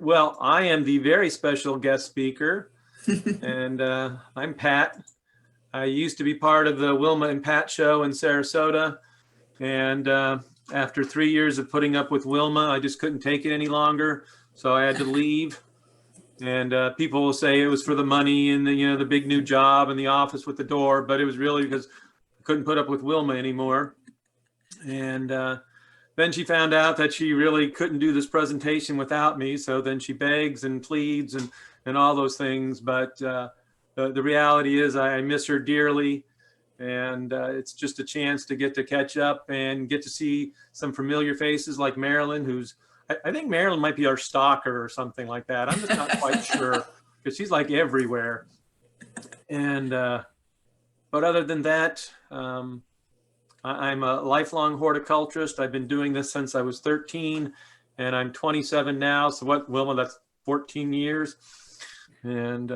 Well, I am the very special guest speaker, and I'm Pat. I used to be part of the Wilma and Pat show in Sarasota, and after 3 years of putting up with Wilma, I just couldn't take it any longer, so I had to leave. And people will say it was for the money and the big new job and the office with the door, but it was really because I couldn't put up with Wilma anymore. And then she found out that she really couldn't do this presentation without me. So then she begs and pleads and all those things. But the reality is I miss her dearly. And it's just a chance to get to catch up and get to see some familiar faces like Marilyn, who's, I think Marilyn might be our stalker or something like that. I'm just not quite sure because she's like everywhere. And, but other than that, I'm a lifelong horticulturist. I've been doing this since I was 13 and I'm 27 now. So what, Wilma, that's 14 years. And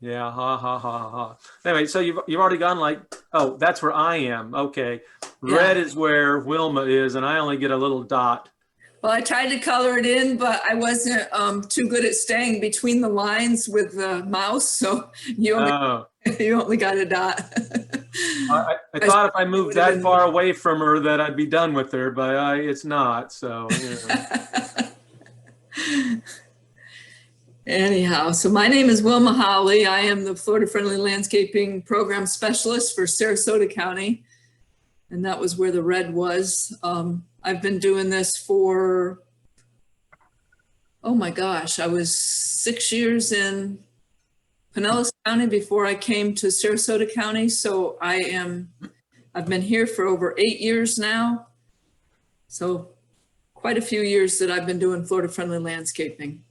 yeah, ha, ha, ha, ha. Anyway, so you've already gone like, oh, that's where I am. Okay. Red is where Wilma is and I only get a little dot. Well, I tried to color it in, but I wasn't too good at staying between the lines with the mouse. So you only got a dot. I thought if I moved that far away from her that I'd be done with her, but it's not. So, Anyhow, so my name is Wilma Howley. I am the Florida Friendly Landscaping Program Specialist for Sarasota County. And that was where the red was. I've been doing this for, oh my gosh, I was 6 years in Pinellas County before I came to Sarasota County. So I've been here for over 8 years now. So quite a few years that I've been doing Florida Friendly Landscaping.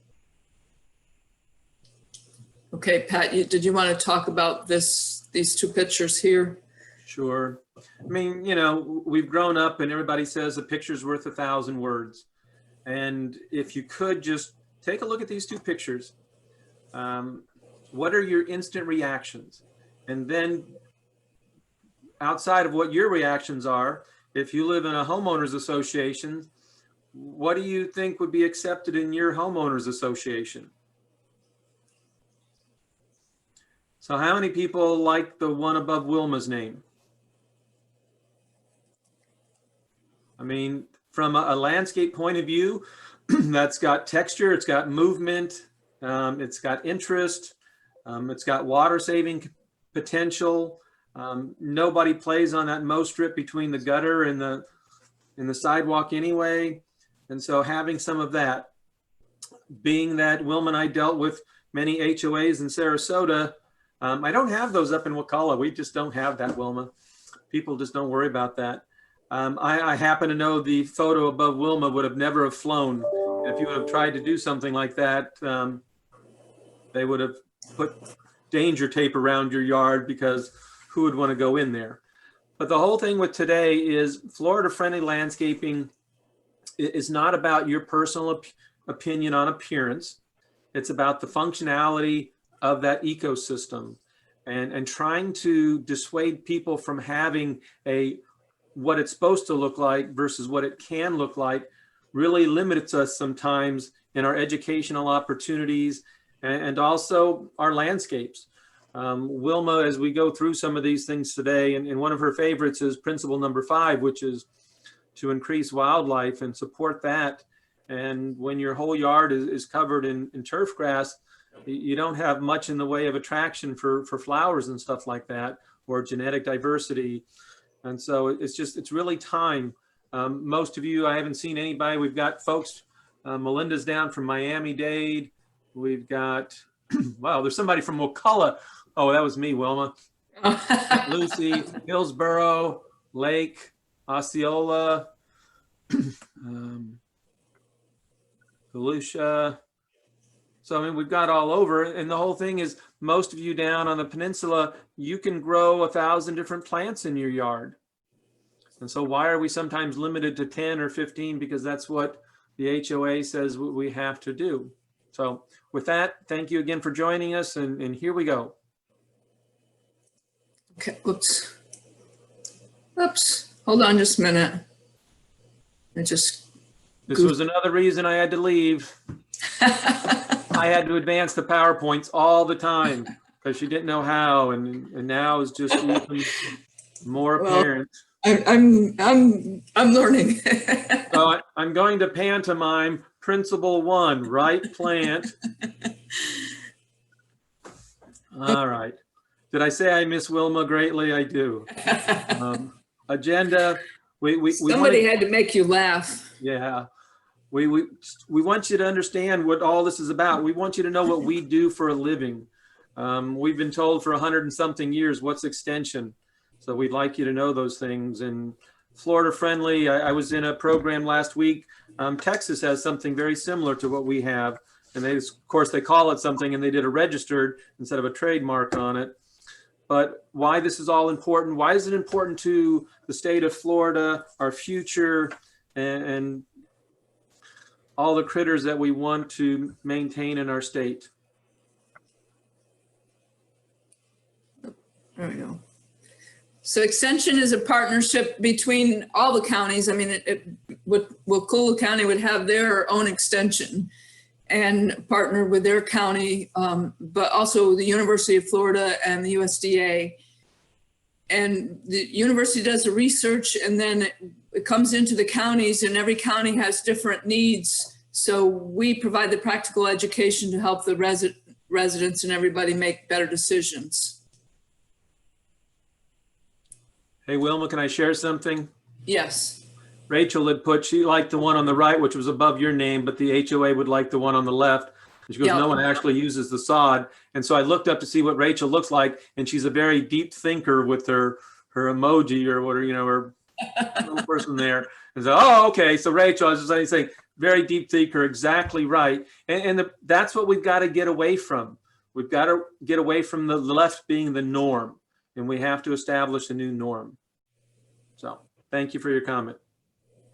Okay, Pat, did you want to talk about these two pictures here? Sure. I mean, we've grown up and everybody says a picture's worth 1,000 words. And if you could just take a look at these two pictures, what are your instant reactions? And then outside of what your reactions are, if you live in a homeowners association, what do you think would be accepted in your homeowners association? So how many people like the one above Wilma's name? I mean, from a landscape point of view, that's got texture, it's got movement, it's got interest, it's got water saving potential. Nobody plays on that mow strip between the gutter and the sidewalk anyway. And so having some of that, being that Wilma and I dealt with many HOAs in Sarasota, I don't have those up in Wakulla. We just don't have that, Wilma. People just don't worry about that. I happen to know the photo above Wilma would have never have flown. If you would have tried to do something like that, they would have put danger tape around your yard because who would want to go in there? But the whole thing with today is Florida Friendly Landscaping is not about your personal opinion on appearance. It's about the functionality of that ecosystem and trying to dissuade people from having what it's supposed to look like versus what it can look like really limits us sometimes in our educational opportunities and also our landscapes. Wilma, as we go through some of these things today, and one of her favorites is principle number 5, which is to increase wildlife and support that. And when your whole yard is covered in turf grass, you don't have much in the way of attraction for flowers and stuff like that, or genetic diversity. And so it's really time. Most of you, I haven't seen anybody. We've got folks, Melinda's down from Miami-Dade. We've got, wow, there's somebody from Wakulla. Oh, that was me, Wilma. Lucy, Hillsborough, Lake, Osceola, Volusia. So, I mean, we've got all over. And the whole thing is most of you down on the peninsula, you can grow 1,000 different plants in your yard. And so why are we sometimes limited to 10 or 15? Because that's what the HOA says we have to do. So with that, thank you again for joining us. And here we go. Okay, oops. Hold on just a minute. This was another reason I had to leave. I had to advance the PowerPoints all the time because she didn't know how, and now is just even more Well, apparent. I'm learning. So I'm going to pantomime principle 1, right plant. All right. Did I say I miss Wilma greatly? I do. Agenda. Somebody had to make you laugh. Yeah. We want you to understand what all this is about. We want you to know what we do for a living. We've been told for 100 and something years what's extension. So we'd like you to know those things. And Florida friendly, I was in a program last week. Texas has something very similar to what we have. And they, of course, they call it something, and they did a registered instead of a trademark on it. But why this is all important? Why is it important to the state of Florida, our future, and all the critters that we want to maintain in our state? There we go. So Extension is a partnership between all the counties. I mean, Wakulla County would have their own extension and partner with their county, but also the University of Florida and the USDA. And the university does the research, and then it comes into the counties, and every county has different needs. So we provide the practical education to help the residents and everybody make better decisions. Hey, Wilma, can I share something? Yes. Rachel had put, she liked the one on the right, which was above your name, but the HOA would like the one on the left. She goes, Yeah. No one actually uses the sod. And so I looked up to see what Rachel looks like, and she's a very deep thinker with her emoji or whatever, you know, her little person there. And so, oh, okay. So Rachel, I was just saying, very deep thinker, exactly right. And that's what we've got to get away from. We've got to get away from the left being the norm, and we have to establish a new norm. So thank you for your comment.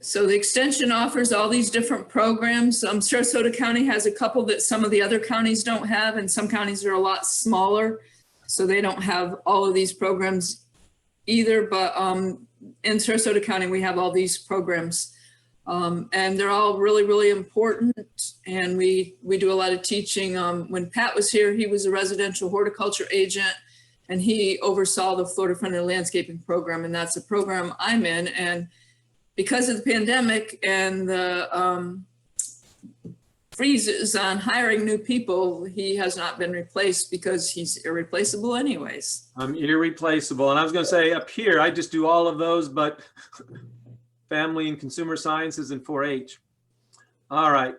So the extension offers all these different programs. Sarasota County has a couple that some of the other counties don't have, and some counties are a lot smaller, so they don't have all of these programs either. But in Sarasota County, we have all these programs, and they're all really, really important. And we do a lot of teaching. When Pat was here, he was a residential horticulture agent, and he oversaw the Florida Friendly Landscaping Program, and that's a program I'm in. And because of the pandemic and the freezes on hiring new people, he has not been replaced because he's irreplaceable anyways. I'm irreplaceable. And I was going to say up here, I just do all of those, but family and consumer sciences and 4-H. All right.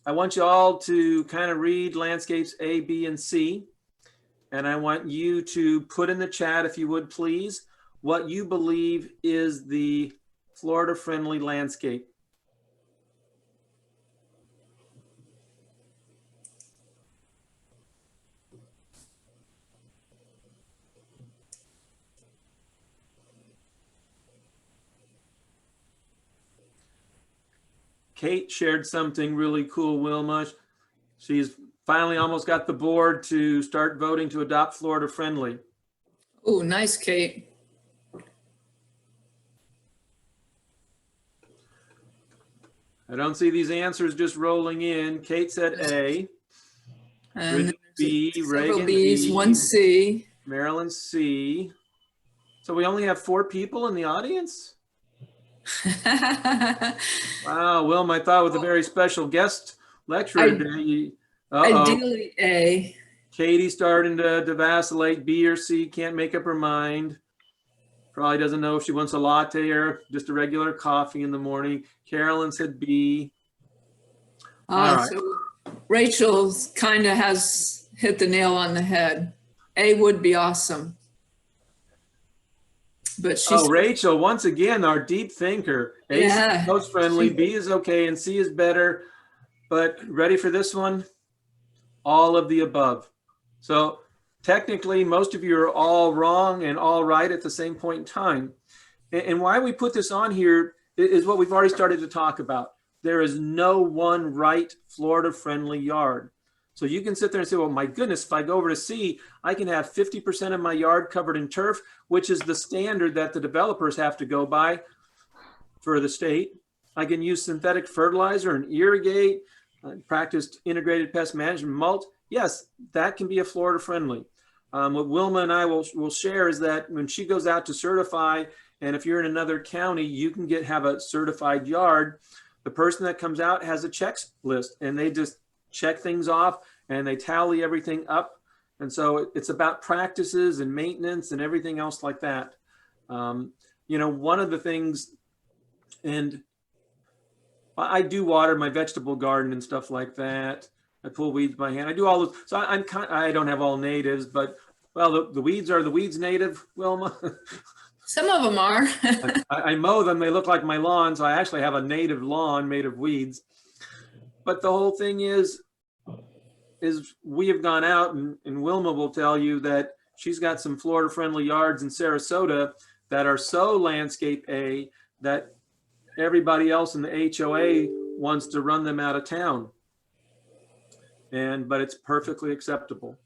I want you all to kind of read landscapes A, B, and C. And I want you to put in the chat, if you would please, what you believe is the Florida friendly landscape. Kate shared something really cool, Wilma. She's finally almost got the board to start voting to adopt Florida friendly. Oh, nice, Kate. I don't see these answers just rolling in. Kate said A. And B, several Reagan B's, B, one C. Marilyn C. So we only have 4 people in the audience? Wow, Wilma, I thought with a very special guest lecturer today. Ideally A. Katie's starting to vacillate. B or C, can't make up her mind. Probably doesn't know if she wants a latte or just a regular coffee in the morning. Carolyn said B. All right. So Rachel kind of has hit the nail on the head. A would be awesome. But she's Rachel, once again, our deep thinker. A is most friendly, B is okay, and C is better. But ready for this one? All of the above. So technically, most of you are all wrong and all right at the same point in time. And why we put this on here is what we've already started to talk about. There is no one right Florida-friendly yard. So you can sit there and say, well, my goodness, if I go over to C, I can have 50% of my yard covered in turf, which is the standard that the developers have to go by for the state. I can use synthetic fertilizer and irrigate. practiced integrated pest management, mulch, yes, that can be a Florida friendly. What Wilma and I will share is that when she goes out to certify, and if you're in another county, you can have a certified yard. The person that comes out has a checklist, and they just check things off and they tally everything up. And so it's about practices and maintenance and everything else like that. You know, one of the things, and I do water my vegetable garden and stuff like that. I pull weeds by hand. I do all those. So I don't have all natives, but well, the weeds, are the weeds native, Wilma? Some of them are. I mow them. They look like my lawn. So I actually have a native lawn made of weeds. But the whole thing is we have gone out, and Wilma will tell you that she's got some Florida friendly yards in Sarasota that are so landscape A that everybody else in the HOA wants to run them out of town. But it's perfectly acceptable.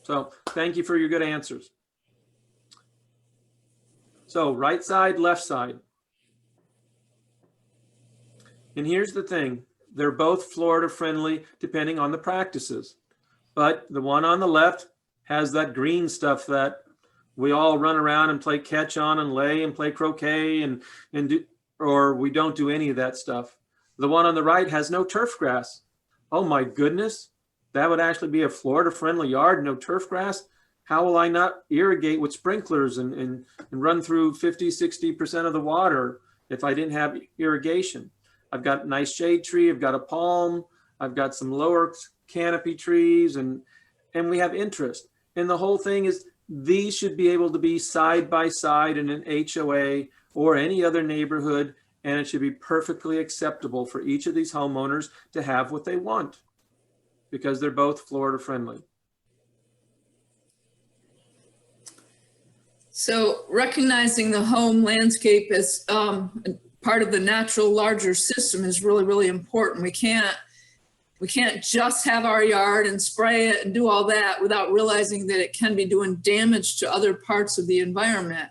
So thank you for your good answers. So right side, left side. And here's the thing. They're both Florida friendly depending on the practices. But the one on the left has that green stuff that we all run around and play catch on and lay and play croquet and do, or we don't do any of that stuff. The one on the right has no turf grass. Oh my goodness, that would actually be a Florida friendly yard, no turf grass. How will I not irrigate with sprinklers and run through 50-60% of the water if I didn't have irrigation? I've got a nice shade tree, I've got a palm, I've got some lower canopy trees, and we have interest. And the whole thing is, these should be able to be side by side in an HOA or any other neighborhood, and it should be perfectly acceptable for each of these homeowners to have what they want because they're both Florida friendly. So recognizing the home landscape as part of the natural larger system is really, really important. We can't just have our yard and spray it and do all that without realizing that it can be doing damage to other parts of the environment.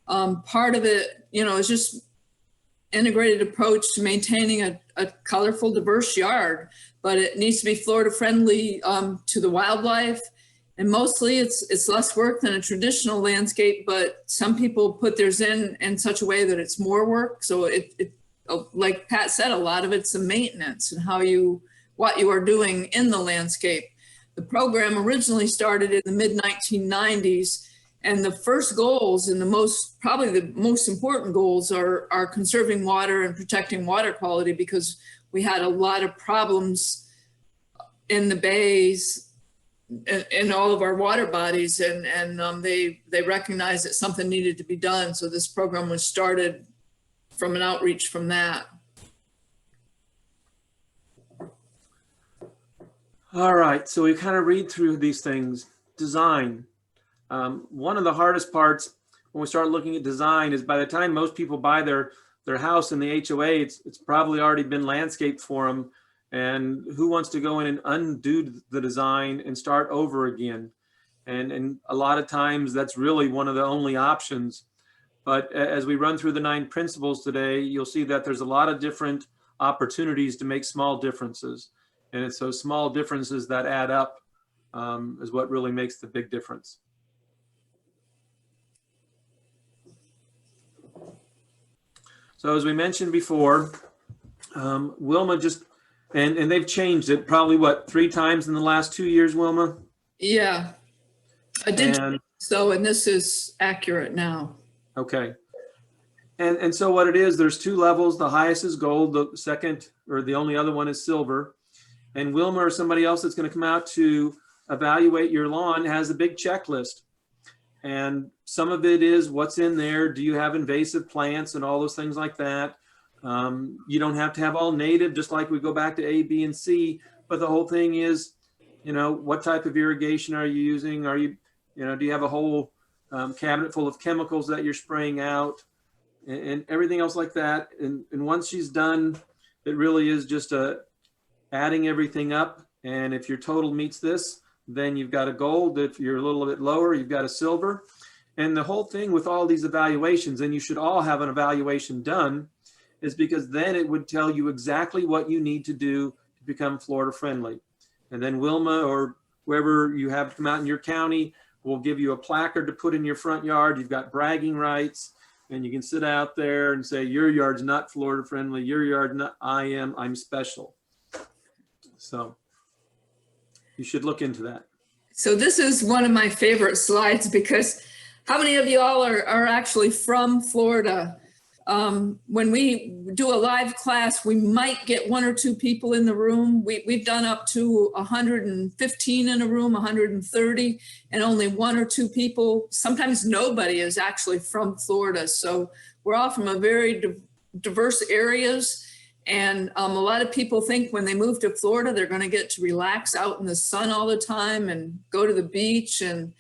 Part of it, you know, is just integrated approach to maintaining a colorful, diverse yard, but it needs to be Florida friendly to the wildlife. And mostly it's less work than a traditional landscape, but some people put theirs in such a way that it's more work. So it like Pat said, a lot of it's the maintenance and what you are doing in the landscape. The program originally started in the mid-1990s, and the first goals and probably the most important goals are conserving water and protecting water quality, because we had a lot of problems in the bays in all of our water bodies, and they recognized that something needed to be done. So this program was started from an outreach from that. All right, so we kind of read through these things. Design. One of the hardest parts when we start looking at design is by the time most people buy their house in the HOA, it's probably already been landscaped for them. And who wants to go in and undo the design and start over again? And a lot of times that's really one of the only options. But as we run through the 9 principles today, you'll see that there's a lot of different opportunities to make small differences. And it's those small differences that add up is what really makes the big difference. So as we mentioned before, Wilma just, and they've changed it probably, what, 3 times in the last 2 years, Wilma? Yeah, I did so, and this is accurate now. Okay. And so what it is, there's 2 levels. The highest is gold, the second, or the only other one is silver. And Wilma or somebody else that's going to come out to evaluate your lawn has a big checklist. And some of it is what's in there. Do you have invasive plants and all those things like that? You don't have to have all native, just like we go back to A, B, and C. But the whole thing is, you know, what type of irrigation are you using? Are you, do you have a whole cabinet full of chemicals that you're spraying out and everything else like that? And once she's done, it really is just adding everything up. And if your total meets this, then you've got a gold. If you're a little bit lower, you've got a silver. And the whole thing with all these evaluations, and you should all have an evaluation done, is because then it would tell you exactly what you need to do to become Florida friendly. And then Wilma or whoever you have come out in your county will give you a placard to put in your front yard. You've got bragging rights, and you can sit out there and say, your yard's not Florida friendly, your yard not, I'm special. So you should look into that. So this is one of my favorite slides because how many of you all are actually from Florida? When we do a live class, we might get 1 or 2 people in the room. We've done up to 115 in a room, 130, and only 1 or 2 people. Sometimes nobody is actually from Florida. So we're all from a very diverse areas. And a lot of people think when they move to Florida, they're going to get to relax out in the sun all the time and go to the beach. And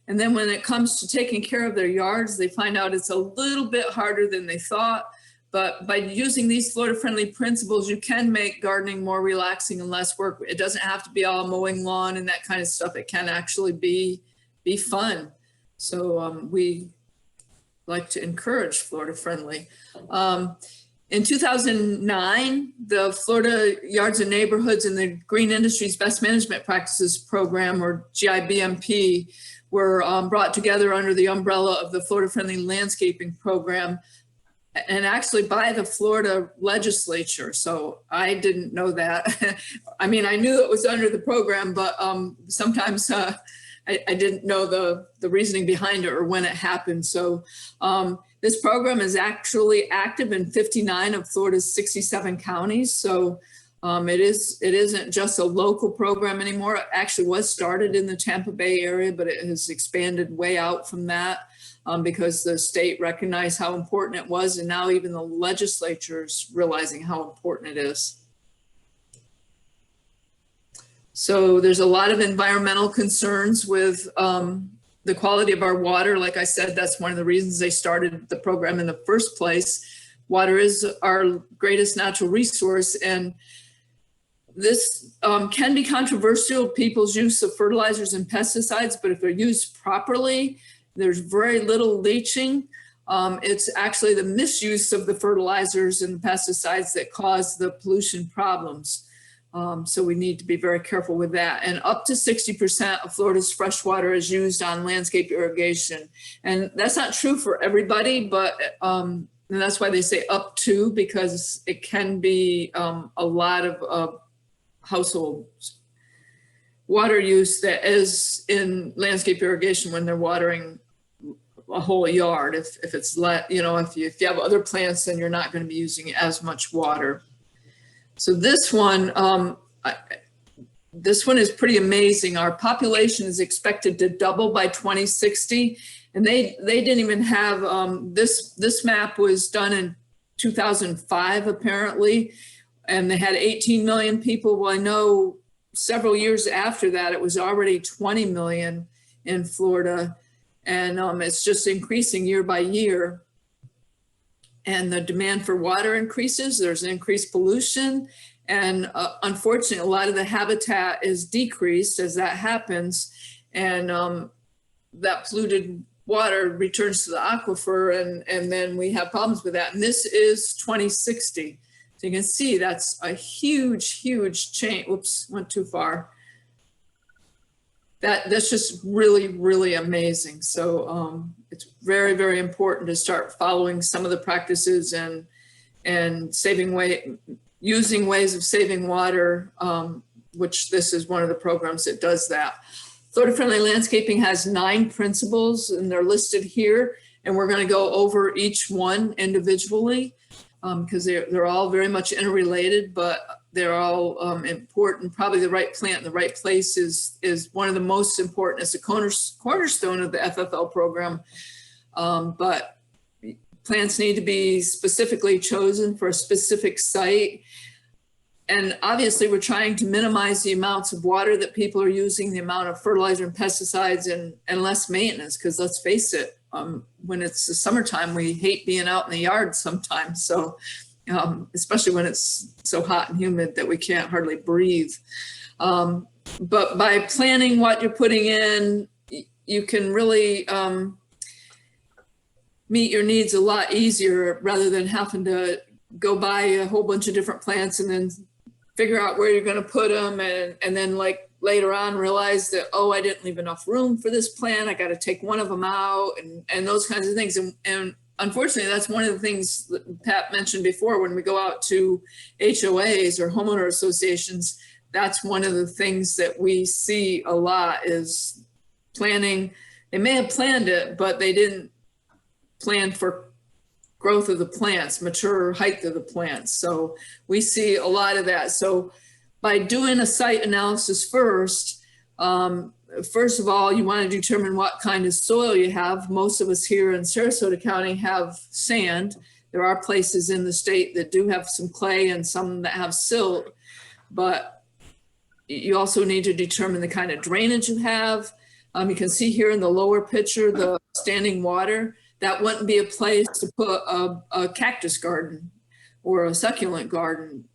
then when it comes to taking care of their yards, they find out it's a little bit harder than they thought. But by using these Florida-friendly principles, you can make gardening more relaxing and less work. It doesn't have to be all mowing lawn and that kind of stuff. It can actually be fun. So we like to encourage Florida-friendly. In 2009, the Florida Yards and Neighborhoods and the Green Industries Best Management Practices Program, or GIBMP, were brought together under the umbrella of the Florida Friendly Landscaping Program, and actually by the Florida legislature. So I didn't know that. I mean, I knew it was under the program, but sometimes I didn't know the reasoning behind it or when it happened. So this program is actually active in 59 of Florida's 67 counties. So it isn't just a local program anymore. It actually was started in the Tampa Bay area, but it has expanded way out from that because the state recognized how important it was. And now even the legislature is realizing how important it is. So there's a lot of environmental concerns with the quality of our water. Like I said, that's one of the reasons they started the program in the first place. Water is our greatest natural resource, and this can be controversial, people's use of fertilizers and pesticides, but if they're used properly, there's very little leaching. It's actually the misuse of the fertilizers and the pesticides that cause the pollution problems. So we need to be very careful with that. And up to 60% of Florida's fresh water is used on landscape irrigation. And that's not true for everybody, but and that's why they say up to, because it can be a lot of household water use that is in landscape irrigation when they're watering a whole yard. If it's if you have other plants, then you're not going to be using as much water. So this one is pretty amazing. Our population is expected to double by 2060, and they didn't even have this map was done in 2005 apparently, and they had 18 million people. Well, I know several years after that it was already 20 million in Florida, and it's just increasing year by year. And the demand for water increases, there's increased pollution, and unfortunately, a lot of the habitat is decreased as that happens, and that polluted water returns to the aquifer, and then we have problems with that. And this is 2060. So you can see that's a huge, huge change. Whoops, went too far. That's just really, really amazing. So it's very, very important to start following some of the practices and using ways of saving water, which this is one of the programs that does that. Florida Friendly Landscaping has 9 principles, and they're listed here. And we're going to go over each one individually because they're all very much interrelated, but they're all important. Probably the right plant in the right place is one of the most important. It's a cornerstone of the FFL program. But plants need to be specifically chosen for a specific site. And obviously we're trying to minimize the amounts of water that people are using, the amount of fertilizer and pesticides, and less maintenance, because let's face it, when it's the summertime, we hate being out in the yard sometimes. So especially when it's so hot and humid that we can't hardly breathe. But by planning what you're putting in, you can really meet your needs a lot easier rather than having to go buy a whole bunch of different plants and then figure out where you're going to put them, and then like later on realize that, oh, I didn't leave enough room for this plant, I got to take one of them out, and those kinds of things. And unfortunately, that's one of the things that Pat mentioned before. When we go out to HOAs or homeowner associations, that's one of the things that we see a lot is planning. They may have planned it, but they didn't plan for growth of the plants, mature height of the plants. So we see a lot of that. So by doing a site analysis first of all, you want to determine what kind of soil you have. Most of us here in Sarasota County have sand. There are places in the state that do have some clay and some that have silt, but you also need to determine the kind of drainage you have. You can see here in the lower picture, the standing water. That wouldn't be a place to put a cactus garden or a succulent garden.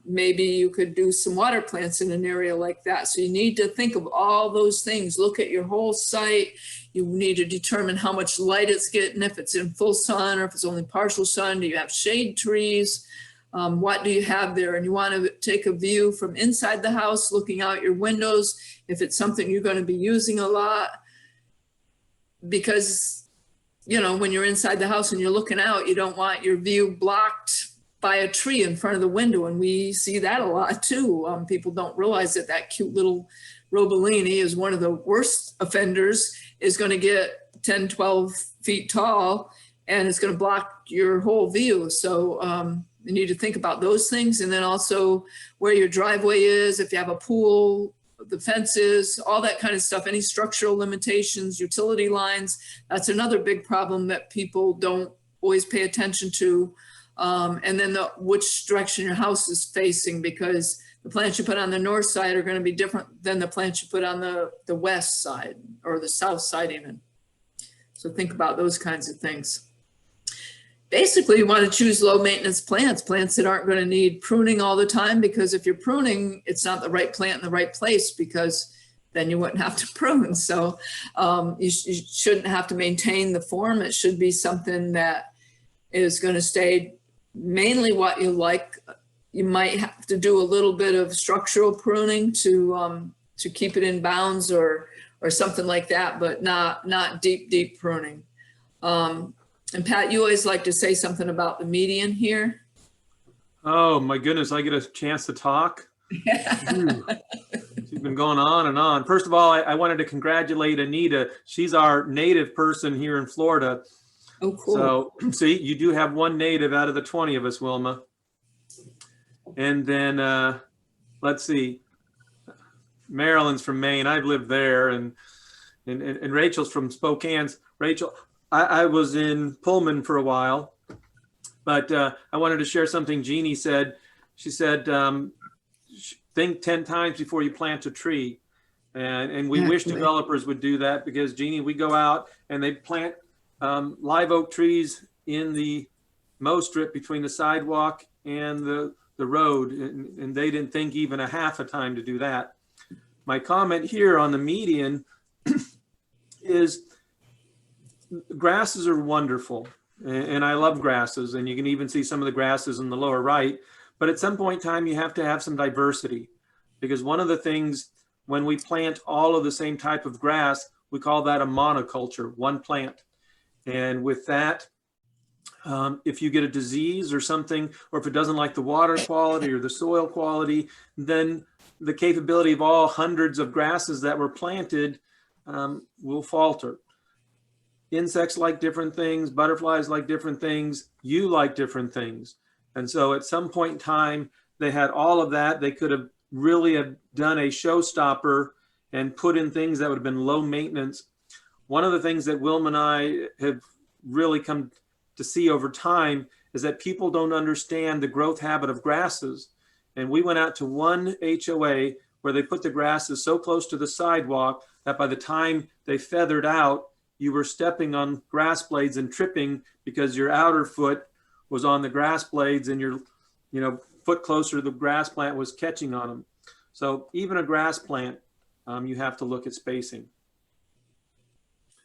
Maybe you could do some water plants in an area like that. So you need to think of all those things. Look at your whole site. You need to determine how much light it's getting, if it's in full sun or if it's only partial sun. Do you have shade trees? What do you have there? And you want to take a view from inside the house, looking out your windows, if it's something you're going to be using a lot. Because, you know, when you're inside the house and you're looking out, you don't want your view blocked by a tree in front of the window. And we see that a lot too. People don't realize that that cute little Robellini is one of the worst offenders, is going to get 10, 12 feet tall, and it's going to block your whole view. So you need to think about those things. And then also where your driveway is, if you have a pool, the fences, all that kind of stuff, any structural limitations, utility lines. That's another big problem that people don't always pay attention to. And then which direction your house is facing, because the plants you put on the north side are going to be different than the plants you put on the west side or the south side even. So think about those kinds of things. Basically, you want to choose low maintenance plants that aren't going to need pruning all the time, because if you're pruning, it's not the right plant in the right place, because then you wouldn't have to prune. So you shouldn't have to maintain the form. It should be something that is going to stay mainly what you like. You might have to do a little bit of structural pruning to keep it in bounds or something like that, but not deep pruning. And Pat, you always like to say something about the median here. Oh my goodness, I get a chance to talk. She's been going on and on. First of all, I wanted to congratulate Anita. She's our native person here in Florida. Oh, cool. So see, you do have one native out of the 20 of us, Wilma. And then let's see, Marilyn's from Maine. I've lived there, and Rachel's from Spokane. Rachel, I was in Pullman for a while, but I wanted to share something Jeannie said. She said, think 10 times before you plant a tree. And we wish developers would do that, because Jeannie, we go out and they plant live oak trees in the mow strip between the sidewalk and the road. And they didn't think even a half a time to do that. My comment here on the median is, grasses are wonderful, and I love grasses, and you can even see some of the grasses in the lower right, but at some point in time you have to have some diversity, because one of the things when we plant all of the same type of grass, we call that a monoculture, one plant. And with that, if you get a disease or something, or if it doesn't like the water quality or the soil quality, then the capability of all hundreds of grasses that were planted will falter. Insects like different things, butterflies like different things, you like different things. And so at some point in time, they had all of that. They could have really have done a showstopper and put in things that would have been low maintenance. One of the things that Wilma and I have really come to see over time is that people don't understand the growth habit of grasses. And we went out to one HOA where they put the grasses so close to the sidewalk that by the time they feathered out, you were stepping on grass blades and tripping because your outer foot was on the grass blades and your foot closer to the grass plant was catching on them. So even a grass plant, you have to look at spacing.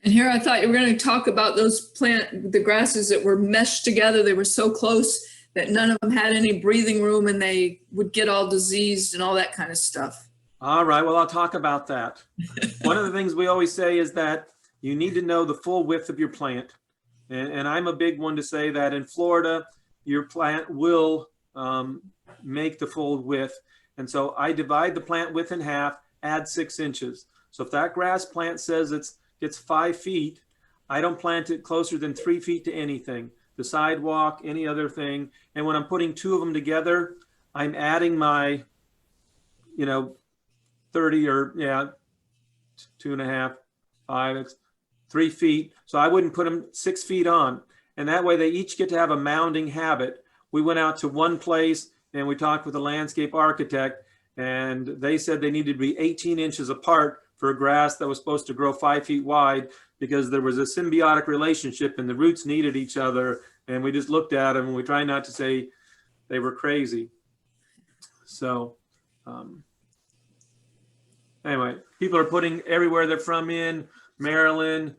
And here I thought you were going to talk about the grasses that were meshed together. They were so close that none of them had any breathing room and they would get all diseased and all that kind of stuff. All right, well, I'll talk about that. One of the things we always say is that you need to know the full width of your plant. And I'm a big one to say that in Florida, your plant will make the full width. And so I divide the plant width in half, add 6 inches. So if that grass plant says it's 5 feet, I don't plant it closer than 3 feet to anything, the sidewalk, any other thing. And when I'm putting 2 of them together, I'm adding my, 30 or 2.5, 5, it's 3 feet. So I wouldn't put them 6 feet on. And that way they each get to have a mounding habit. We went out to one place and we talked with a landscape architect, and they said they needed to be 18 inches apart for a grass that was supposed to grow 5 feet wide, because there was a symbiotic relationship and the roots needed each other. And we just looked at them and we tried not to say they were crazy. So anyway, people are putting everywhere they're from in Maryland.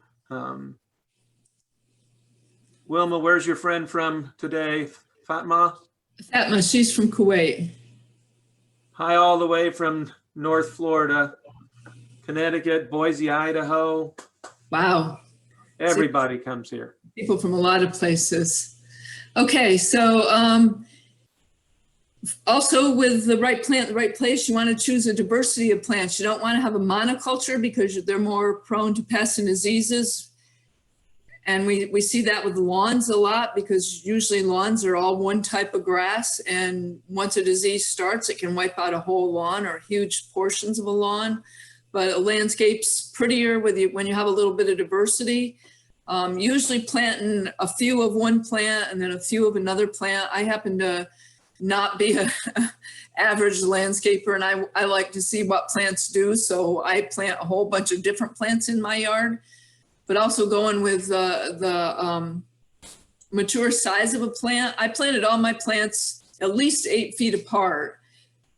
Wilma, where's your friend from today? Fatma? Fatma, she's from Kuwait. Hi, all the way from North Florida, Connecticut, Boise, Idaho. Wow. Everybody comes here. People from a lot of places. Okay, so also with the right plant, the right place, you want to choose a diversity of plants. You don't want to have a monoculture because they're more prone to pests and diseases. And we see that with lawns a lot, because usually lawns are all one type of grass. And once a disease starts, it can wipe out a whole lawn or huge portions of a lawn. But a landscape's prettier when you have a little bit of diversity. Usually planting a few of one plant and then a few of another plant. I happen to not be an average landscaper, and I like to see what plants do. So I plant a whole bunch of different plants in my yard, but also going with the mature size of a plant. I planted all my plants at least 8 feet apart,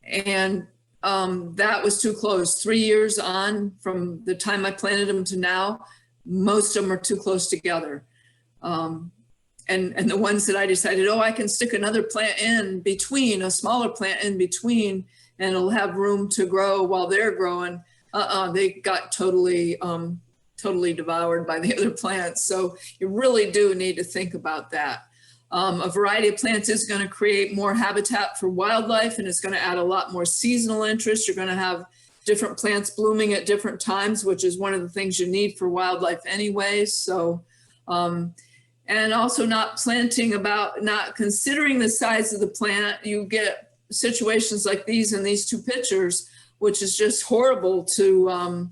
and that was too close. 3 years on from the time I planted them to now, most of them are too close together. And the ones that I decided, I can stick another plant in between, a smaller plant in between, and it'll have room to grow while they're growing. They got totally devoured by the other plants. So you really do need to think about that. A variety of plants is going to create more habitat for wildlife, and it's going to add a lot more seasonal interest. You're going to have different plants blooming at different times, which is one of the things you need for wildlife anyway. So, and also not considering the size of the plant. You get situations like these in these 2 pictures, which is just horrible to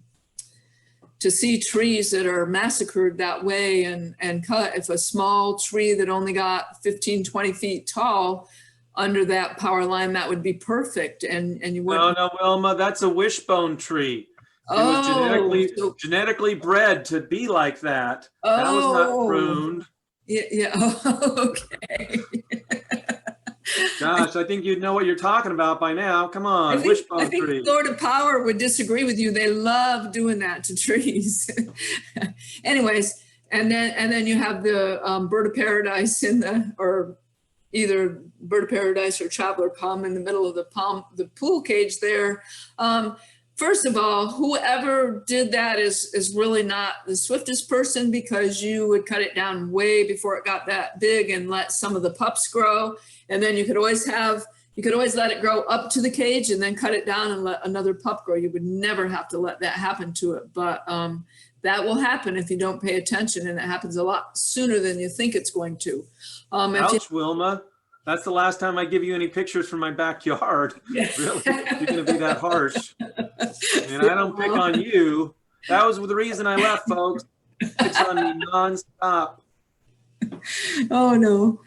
see trees that are massacred that way and cut. If a small tree that only got 15, 20 feet tall under that power line, that would be perfect. And you wouldn't. No, Wilma, that's a wishbone tree. It was genetically bred to be like that. That was not pruned. Yeah. Okay. Gosh, I think you know what you're talking about by now. Come on, wishbone I think tree. Florida Power would disagree with you. They love doing that to trees. Anyways, and then you have the bird of paradise or either bird of paradise or traveler palm in the middle of the pool cage there. First of all, whoever did that is really not the swiftest person, because you would cut it down way before it got that big and let some of the pups grow. And then you could always let it grow up to the cage and then cut it down and let another pup grow. You would never have to let that happen to it. But that will happen if you don't pay attention, and it happens a lot sooner than you think it's going to. Ouch, Wilma. That's the last time I give you any pictures from my backyard. Yeah. Really? You're going to be that harsh. And I don't pick on you. That was the reason I left, folks. It's on me nonstop. Oh,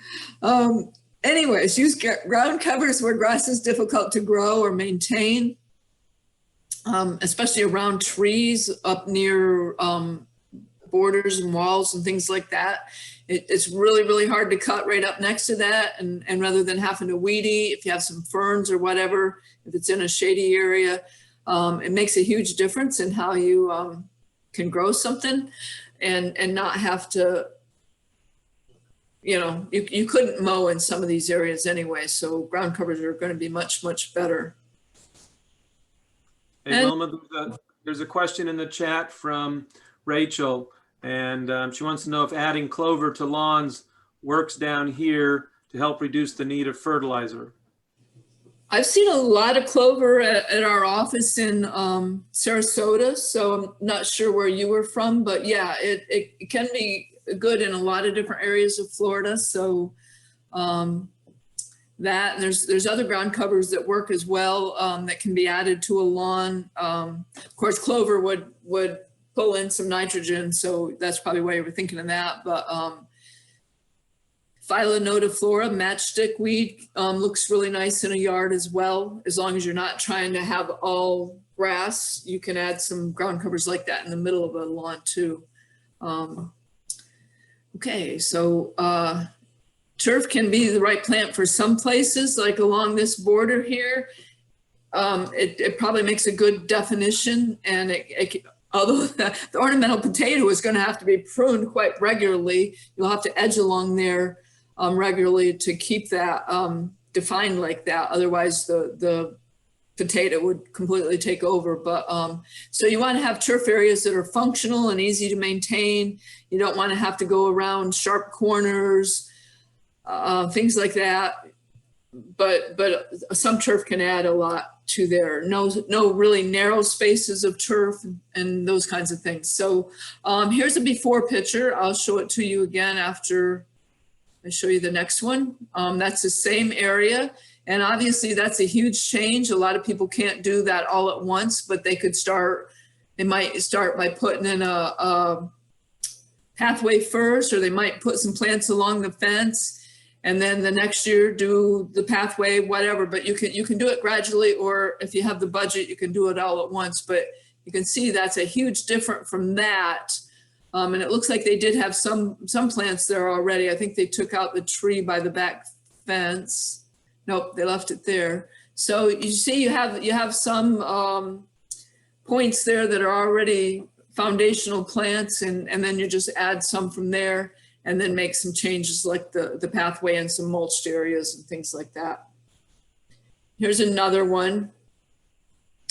no. Anyways, use ground covers where grass is difficult to grow or maintain, especially around trees up near borders and walls and things like that. It's really, really hard to cut right up next to that. And rather than having to weedy, if you have some ferns or whatever, if it's in a shady area, it makes a huge difference in how you can grow something and not have to you know, you couldn't mow in some of these areas anyway, so ground covers are going to be much, much better. Hey, And- Wilma, there's a question in the chat from Rachel, and she wants to know if adding clover to lawns works down here to help reduce the need of fertilizer. I've seen a lot of clover at our office in Sarasota, so I'm not sure where you were from, but yeah, it can be good in a lot of different areas of Florida. So that there's other ground covers that work as well that can be added to a lawn. Of course, clover would pull in some nitrogen, so that's probably why you were thinking of that. But Phyllonotiflora, matchstick weed, looks really nice in a yard as well. As long as you're not trying to have all grass, you can add some ground covers like that in the middle of a lawn too. Okay, so turf can be the right plant for some places, like along this border here. It probably makes a good definition, and although the ornamental potato is going to have to be pruned quite regularly, you'll have to edge along there regularly to keep that defined like that. Otherwise, the potato would completely take over. But so you want to have turf areas that are functional and easy to maintain. You don't want to have to go around sharp corners, things like that. But some turf can add a lot to there. No really narrow spaces of turf and those kinds of things. So here's a before picture. I'll show it to you again after I show you the next one. That's the same area. And obviously that's a huge change. A lot of people can't do that all at once, but they might start by putting in a pathway first, or they might put some plants along the fence, and then the next year do the pathway, whatever. But you can do it gradually, or if you have the budget, you can do it all at once. But you can see that's a huge difference from that. And it looks like they did have some plants there already. I think they took out the tree by the back fence. Nope, they left it there. So you see, you have some points there that are already foundational plants, and then you just add some from there, and then make some changes like the pathway and some mulched areas and things like that. Here's another one.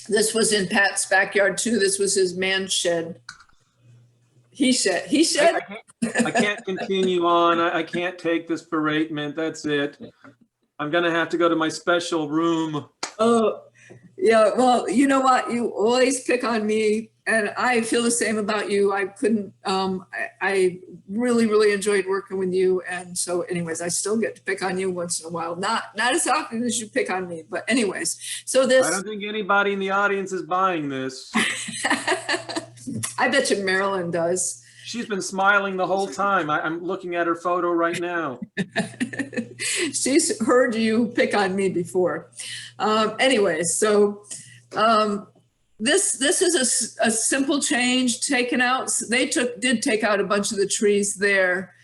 This was in Pat's backyard too. This was his man shed. He said. I can't continue on. I can't take this beratement. That's it. I'm going to have to go to my special room. Oh, yeah. Well, you know what? You always pick on me, and I feel the same about you. I couldn't, I really, really enjoyed working with you. And so anyways, I still get to pick on you once in a while. Not as often as you pick on me, but anyways. So this. I don't think anybody in the audience is buying this. I bet you Marilyn does. She's been smiling the whole time. I'm looking at her photo right now. She's heard you pick on me before. Anyway, so this is a simple change taken out. They did take out a bunch of the trees there.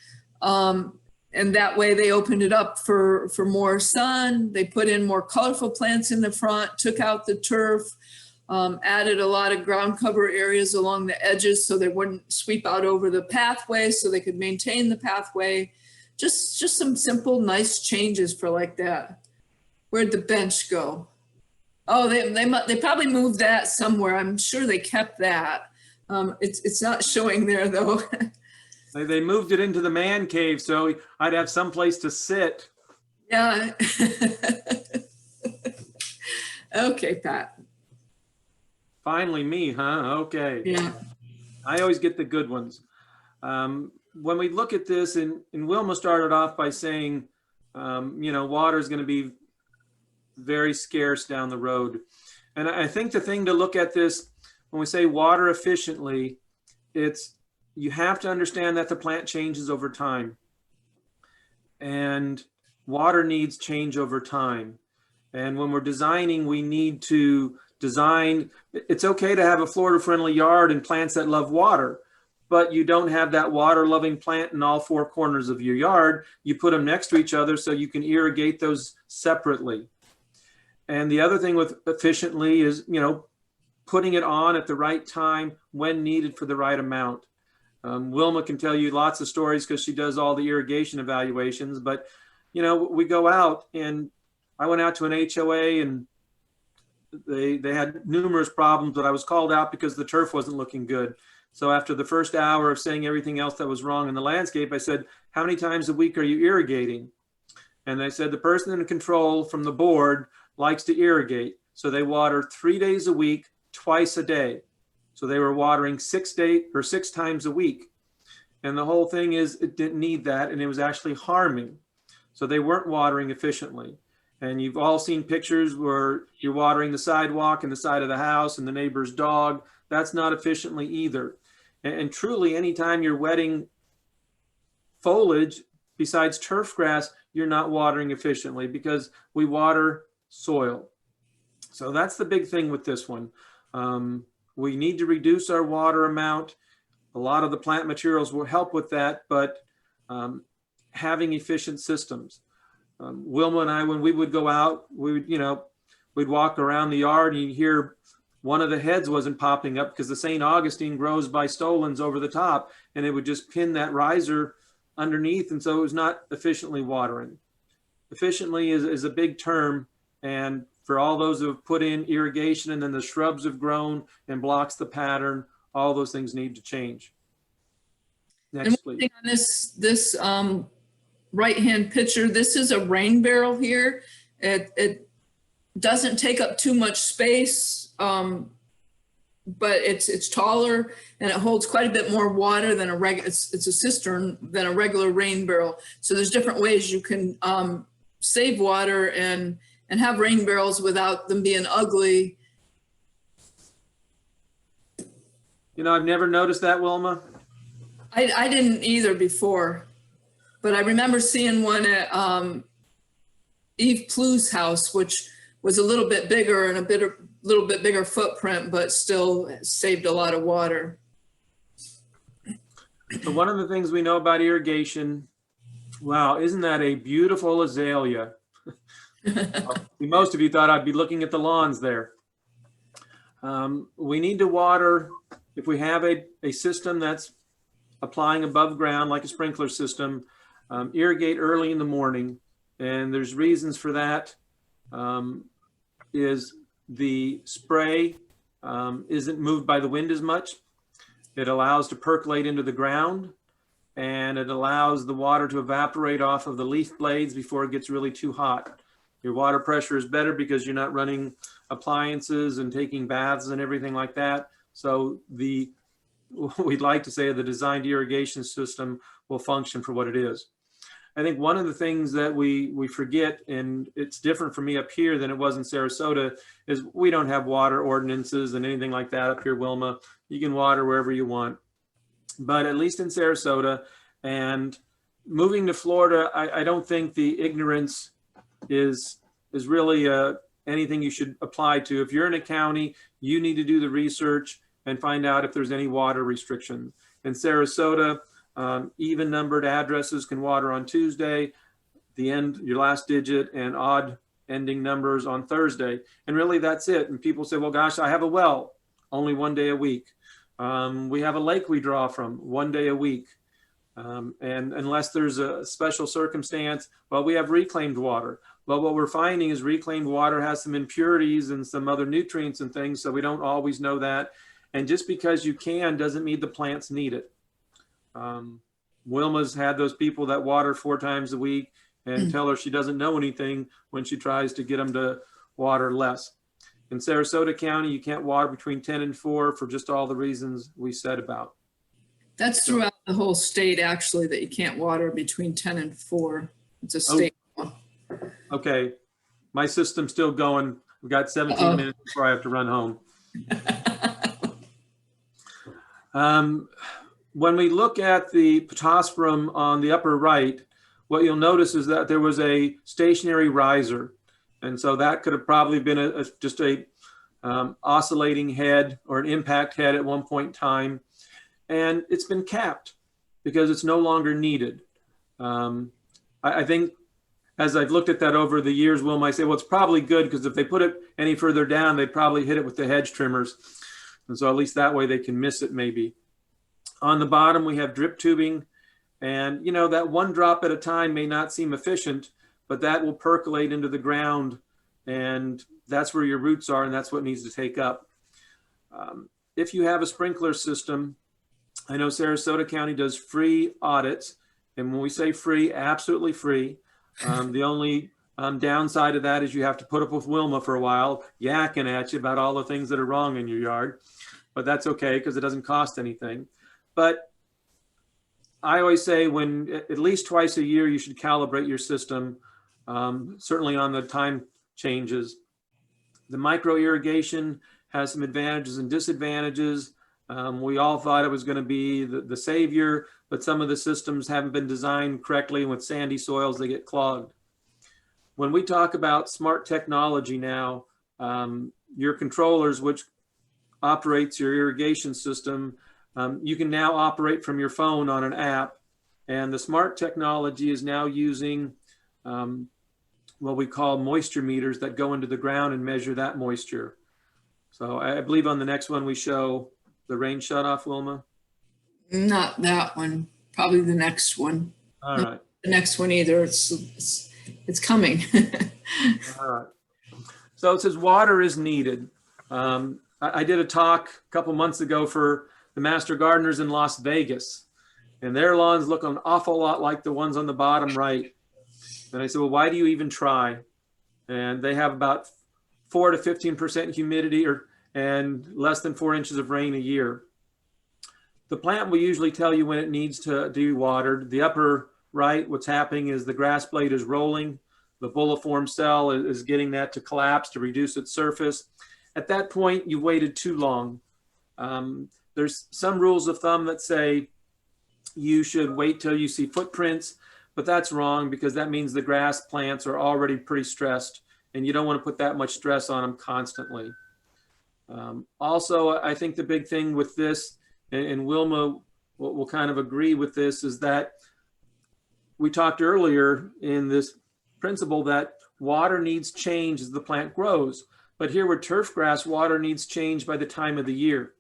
And that way they opened it up for more sun. They put in more colorful plants in the front, took out the turf. Added a lot of ground cover areas along the edges so they wouldn't sweep out over the pathway, so they could maintain the pathway. Just some simple, nice changes for like that. Where'd the bench go? Oh, they probably moved that somewhere. I'm sure they kept that. It's not showing there though. They moved it into the man cave, so I'd have some place to sit. Yeah. Okay, Pat. Finally me, huh? Okay. Yeah. I always get the good ones. When we look at this, and Wilma started off by saying, water is going to be very scarce down the road. And I think the thing to look at this, when we say water efficiently, you have to understand that the plant changes over time. And water needs change over time. And when we're designing, we need to design. It's okay to have a Florida-friendly yard and plants that love water, but you don't have that water-loving plant in all four corners of your yard. You put them next to each other so you can irrigate those separately. And the other thing with efficiently is, putting it on at the right time when needed for the right amount. Wilma can tell you lots of stories because she does all the irrigation evaluations, but you know, we go out, and I went out to an HOA, and they had numerous problems, but I was called out because the turf wasn't looking good. So after the first hour of saying everything else that was wrong in the landscape, I said, how many times a week are you irrigating? And they said the person in control from the board likes to irrigate. So they water 3 days a week, twice a day. So they were watering 6 times a week. And the whole thing is it didn't need that, and it was actually harming. So they weren't watering efficiently. And you've all seen pictures where you're watering the sidewalk and the side of the house and the neighbor's dog. That's not efficiently either. And truly, anytime you're wetting foliage besides turf grass, you're not watering efficiently because we water soil. So that's the big thing with this one. We need to reduce our water amount. A lot of the plant materials will help with that, but having efficient systems. Wilma and I, when we would go out, we'd walk around the yard and you'd hear one of the heads wasn't popping up because the St. Augustine grows by stolons over the top, and it would just pin that riser underneath. And so it was not efficiently watering. Efficiently is a big term. And for all those who have put in irrigation and then the shrubs have grown and blocks the pattern, all those things need to change. Next, please. On this right-hand picture, this is a rain barrel here. It doesn't take up too much space, but it's taller and it holds quite a bit more water than it's a cistern than a regular rain barrel. So there's different ways you can save water and have rain barrels without them being ugly. You know, I've never noticed that, Wilma. I didn't either before, but I remember seeing one at Eve Plu's house, which was a little bit bigger and a little bit bigger footprint, but still saved a lot of water. So one of the things we know about irrigation, wow, isn't that a beautiful azalea? Most of you thought I'd be looking at the lawns there. We need to water, if we have a system that's applying above ground, like a sprinkler system, irrigate early in the morning. And there's reasons for that. Is the spray isn't moved by the wind as much. It allows to percolate into the ground, and it allows the water to evaporate off of the leaf blades before it gets really too hot. Your water pressure is better because you're not running appliances and taking baths and everything like that. So we'd like to say the designed irrigation system will function for what it is. I think one of the things that we forget, and it's different for me up here than it was in Sarasota, is we don't have water ordinances and anything like that up here, Wilma. You can water wherever you want. But at least in Sarasota, and moving to Florida, I don't think the ignorance is really anything you should apply to. If you're in a county, you need to do the research and find out if there's any water restriction. In Sarasota, even numbered addresses can water on Tuesday, your last digit, and odd ending numbers on Thursday. And really that's it. And people say, well, gosh, I have a well, only 1 day a week. We have a lake we draw from 1 day a week. And unless there's a special circumstance, well, we have reclaimed water. Well, what we're finding is reclaimed water has some impurities and some other nutrients and things, so we don't always know that. And just because you can doesn't mean the plants need it. Wilma's had those people that water 4 times a week and tell her she doesn't know anything when she tries to get them to water less. In Sarasota County, you can't water between 10 and 4 for just all the reasons we said about. That's throughout the whole state, actually, that you can't water between 10 and 4. It's a state law. Okay. My system's still going. We've got 17 minutes before I have to run home. When we look at the pittosporum on the upper right, what you'll notice is that there was a stationary riser. And so that could have probably been just a oscillating head or an impact head at one point in time. And it's been capped because it's no longer needed. I think as I've looked at that over the years, Wilma, I say, well, it's probably good because if they put it any further down, they'd probably hit it with the hedge trimmers. And so at least that way they can miss it maybe. On the bottom, we have drip tubing. And, you know, that one drop at a time may not seem efficient, but that will percolate into the ground. And that's where your roots are, and that's what needs to take up. If you have a sprinkler system, I know Sarasota County does free audits. And when we say free, absolutely free. The only downside of that is you have to put up with Wilma for a while, yakking at you about all the things that are wrong in your yard. But that's okay because it doesn't cost anything. But I always say when at least twice a year, you should calibrate your system, certainly on the time changes. The micro irrigation has some advantages and disadvantages. We all thought it was going to be the savior, but some of the systems haven't been designed correctly, and with sandy soils, they get clogged. When we talk about smart technology now, your controllers, which operates your irrigation system, you can now operate from your phone on an app, and the smart technology is now using what we call moisture meters that go into the ground and measure that moisture. So I believe on the next one we show the rain shutoff, Wilma. Not that one, probably the next one. All right. Not the next one either. It's coming. All right. So it says water is needed. I did a talk a couple months ago for the master gardeners in Las Vegas, and their lawns look an awful lot like the ones on the bottom right. And I said, well, why do you even try? And they have about 4 to 15% humidity and less than 4 inches of rain a year. The plant will usually tell you when it needs to be watered. The upper right, what's happening is the grass blade is rolling. The bulliform cell is getting that to collapse to reduce its surface. At that point, you waited too long. There's some rules of thumb that say you should wait till you see footprints, but that's wrong because that means the grass plants are already pretty stressed and you don't want to put that much stress on them constantly. Also, I think the big thing with this, and Wilma will kind of agree with this, is that we talked earlier in this principle that water needs change as the plant grows. But here with turf grass, water needs change by the time of the year.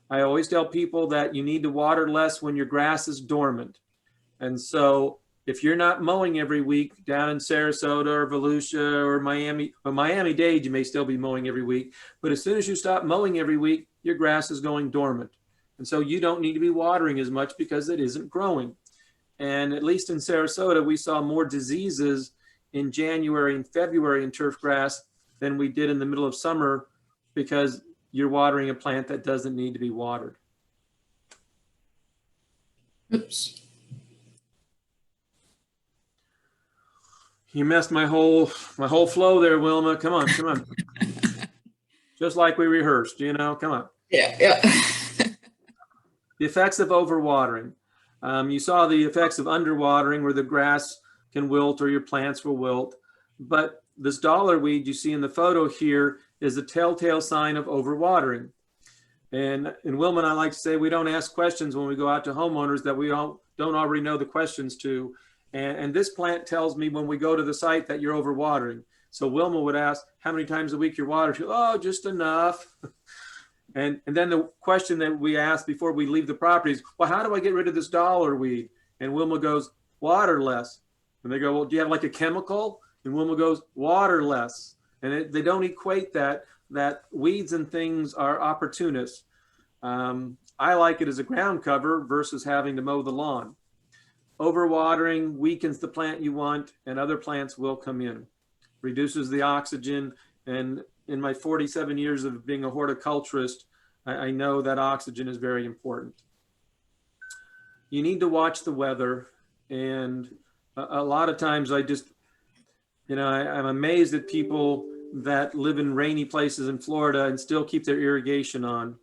I always tell people that you need to water less when your grass is dormant. And so if you're not mowing every week down in Sarasota or Volusia or Miami, well, Miami-Dade, you may still be mowing every week. But as soon as you stop mowing every week, your grass is going dormant. And so you don't need to be watering as much because it isn't growing. And at least in Sarasota, we saw more diseases in January and February in turf grass than we did in the middle of summer because you're watering a plant that doesn't need to be watered. Oops. You messed my whole flow there, Wilma. Come on. Just like we rehearsed, you know, come on. Yeah. The effects of overwatering. You saw the effects of underwatering where the grass can wilt or your plants will wilt. But this dollar weed you see in the photo here is a telltale sign of overwatering. And Wilma and I like to say we don't ask questions when we go out to homeowners that we don't already know the questions to. And this plant tells me when we go to the site that you're overwatering. So Wilma would ask, how many times a week you water? She'll, oh, just enough. And then the question that we ask before we leave the property is, well, how do I get rid of this dollar weed? And Wilma goes, water less. And they go, well, do you have like a chemical? And Wilma goes, water less. And they don't equate that weeds and things are opportunists. I like it as a ground cover versus having to mow the lawn. Overwatering weakens the plant you want and other plants will come in. Reduces the oxygen. And in my 47 years of being a horticulturist, I know that oxygen is very important. You need to watch the weather. And a lot of times I just, you know, I'm amazed at people that live in rainy places in Florida and still keep their irrigation on.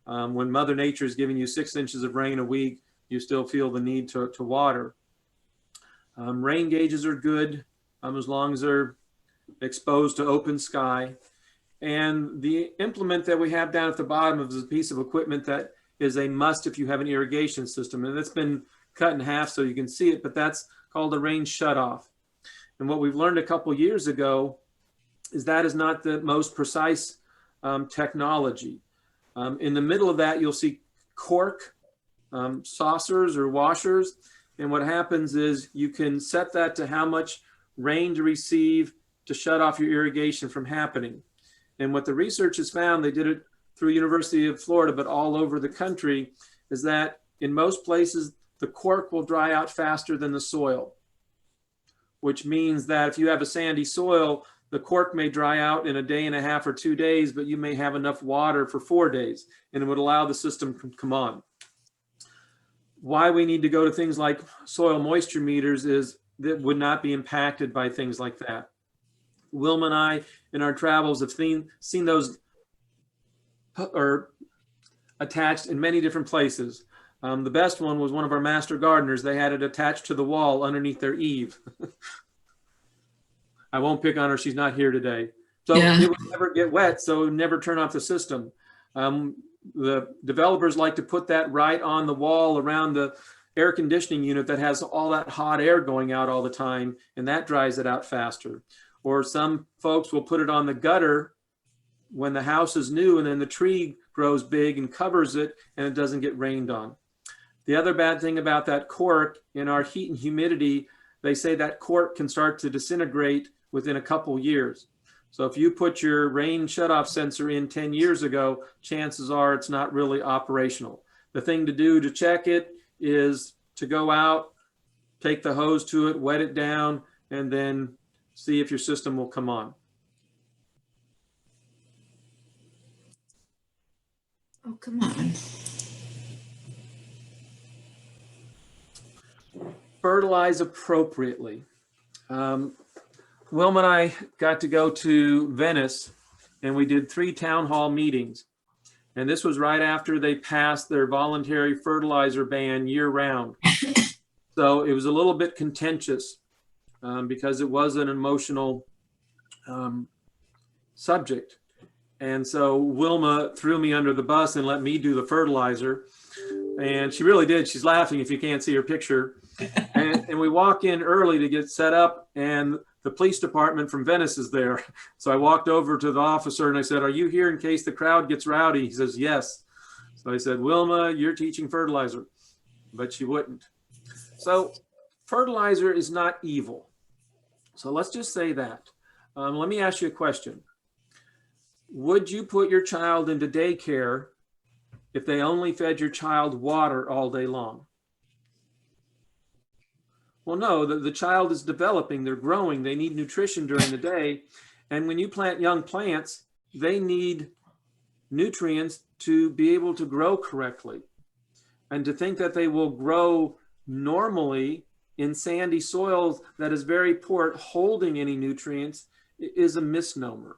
When Mother Nature is giving you 6 inches of rain a week, you still feel the need to water. Rain gauges are good as long as they're exposed to open sky. And the implement that we have down at the bottom is a piece of equipment that is a must if you have an irrigation system. And it's been cut in half so you can see it, but that's called a rain shutoff. And what we've learned a couple years ago is that is not the most precise technology. In the middle of that, you'll see cork saucers or washers. And what happens is you can set that to how much rain to receive to shut off your irrigation from happening. And what the research has found, they did it through University of Florida, but all over the country, is that in most places, the cork will dry out faster than the soil, which means that if you have a sandy soil, the cork may dry out in a day and a half or 2 days, but you may have enough water for 4 days, and it would allow the system to come on. Why we need to go to things like soil moisture meters is that would not be impacted by things like that. Wilma and I, in our travels, have seen those attached in many different places. The best one was one of our master gardeners. They had it attached to the wall underneath their eave. I won't pick on her. She's not here today. So it would never get wet, so it would never turn off the system. The developers like to put that right on the wall around the air conditioning unit that has all that hot air going out all the time, and that dries it out faster. Or some folks will put it on the gutter when the house is new, and then the tree grows big and covers it, and it doesn't get rained on. The other bad thing about that cork, in our heat and humidity, they say that cork can start to disintegrate within a couple years. So if you put your rain shutoff sensor in 10 years ago, chances are it's not really operational. The thing to do to check it is to go out, take the hose to it, wet it down, and then see if your system will come on. Oh, come on. Fertilize appropriately. Wilma and I got to go to Venice, and we did 3 town hall meetings. And this was right after they passed their voluntary fertilizer ban year round. So it was a little bit contentious because it was an emotional subject. And so Wilma threw me under the bus and let me do the fertilizer. And she really did. She's laughing if you can't see her picture. And we walk in early to get set up, and the police department from Venice is there. So I walked over to the officer and I said, "Are you here in case the crowd gets rowdy?" He says, "Yes." So I said, "Wilma, you're teaching fertilizer." But she wouldn't. So fertilizer is not evil. So let's just say that. Let me ask you a question. Would you put your child into daycare if they only fed your child water all day long? Well, no, the child is developing, they're growing, they need nutrition during the day. And when you plant young plants, they need nutrients to be able to grow correctly. And to think that they will grow normally in sandy soils that is very poor at holding any nutrients is a misnomer.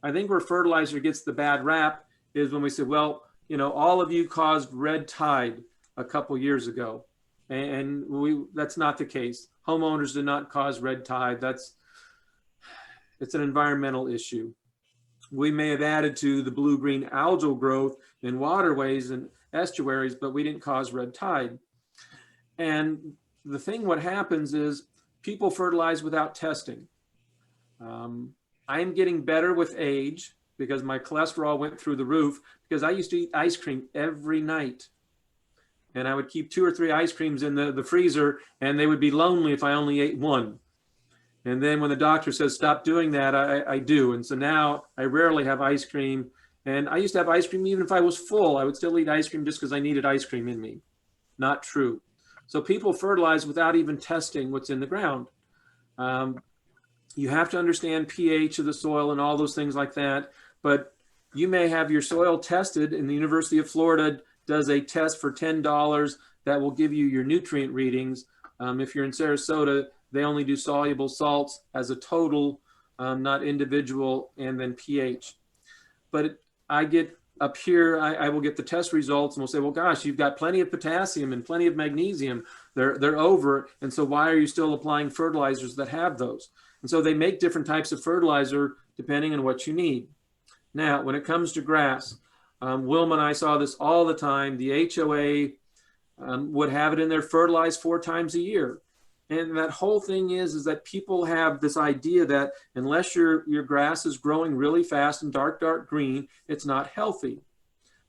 I think where fertilizer gets the bad rap is when we say, well, you know, all of you caused red tide a couple years ago. And that's not the case. Homeowners did not cause red tide. It's an environmental issue. We may have added to the blue-green algal growth in waterways and estuaries, but we didn't cause red tide. And the thing, what happens is people fertilize without testing. I'm getting better with age because my cholesterol went through the roof because I used to eat ice cream every night. And I would keep 2 or 3 ice creams in the freezer, and they would be lonely if I only ate one. And then when the doctor says, stop doing that, I do. And so now I rarely have ice cream. And I used to have ice cream even if I was full. I would still eat ice cream just because I needed ice cream in me. Not true. So people fertilize without even testing what's in the ground. You have to understand pH of the soil and all those things like that. But you may have your soil tested, and the University of Florida does a test for $10 that will give you your nutrient readings. If you're in Sarasota, they only do soluble salts as a total, not individual, and then pH. But I get up here, I will get the test results and we'll say, well, gosh, you've got plenty of potassium and plenty of magnesium. They're over. And so why are you still applying fertilizers that have those? And so they make different types of fertilizer depending on what you need. Now, when it comes to grass, Wilma and I saw this all the time. The HOA would have it in there fertilized 4 times a year. And that whole thing is that people have this idea that unless your grass is growing really fast and dark green, it's not healthy.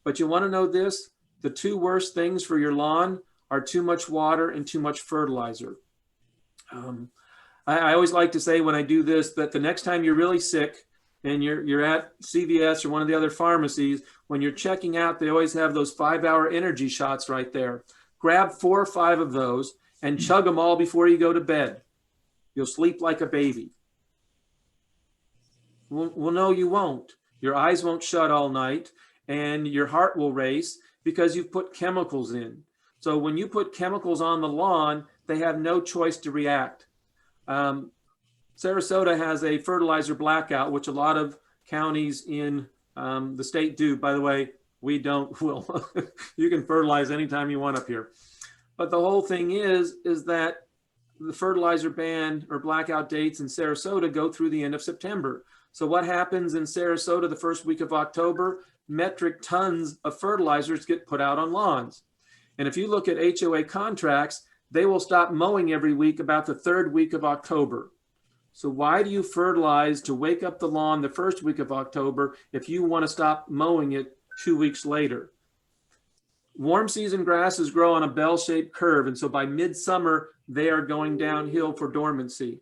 But you want to know this, the two worst things for your lawn are too much water and too much fertilizer. I always like to say when I do this that the next time you're really sick and you're at CVS or one of the other pharmacies, when you're checking out, they always have those 5-hour energy shots right there. Grab 4 or 5 of those and chug them all before you go to bed. You'll sleep like a baby. Well, no, you won't. Your eyes won't shut all night and your heart will race because you've put chemicals in. So when you put chemicals on the lawn, they have no choice to react. Sarasota has a fertilizer blackout, which a lot of counties in the state do. By the way, we don't. Will you can fertilize anytime you want up here. But the whole thing is that the fertilizer ban or blackout dates in Sarasota go through the end of September. So what happens in Sarasota the first week of October? Metric tons of fertilizers get put out on lawns. And if you look at HOA contracts, they will stop mowing every week about the 3rd week of October. So why do you fertilize to wake up the lawn the 1st week of October if you want to stop mowing it 2 weeks later? Warm season grasses grow on a bell-shaped curve. And so by midsummer, they are going downhill for dormancy,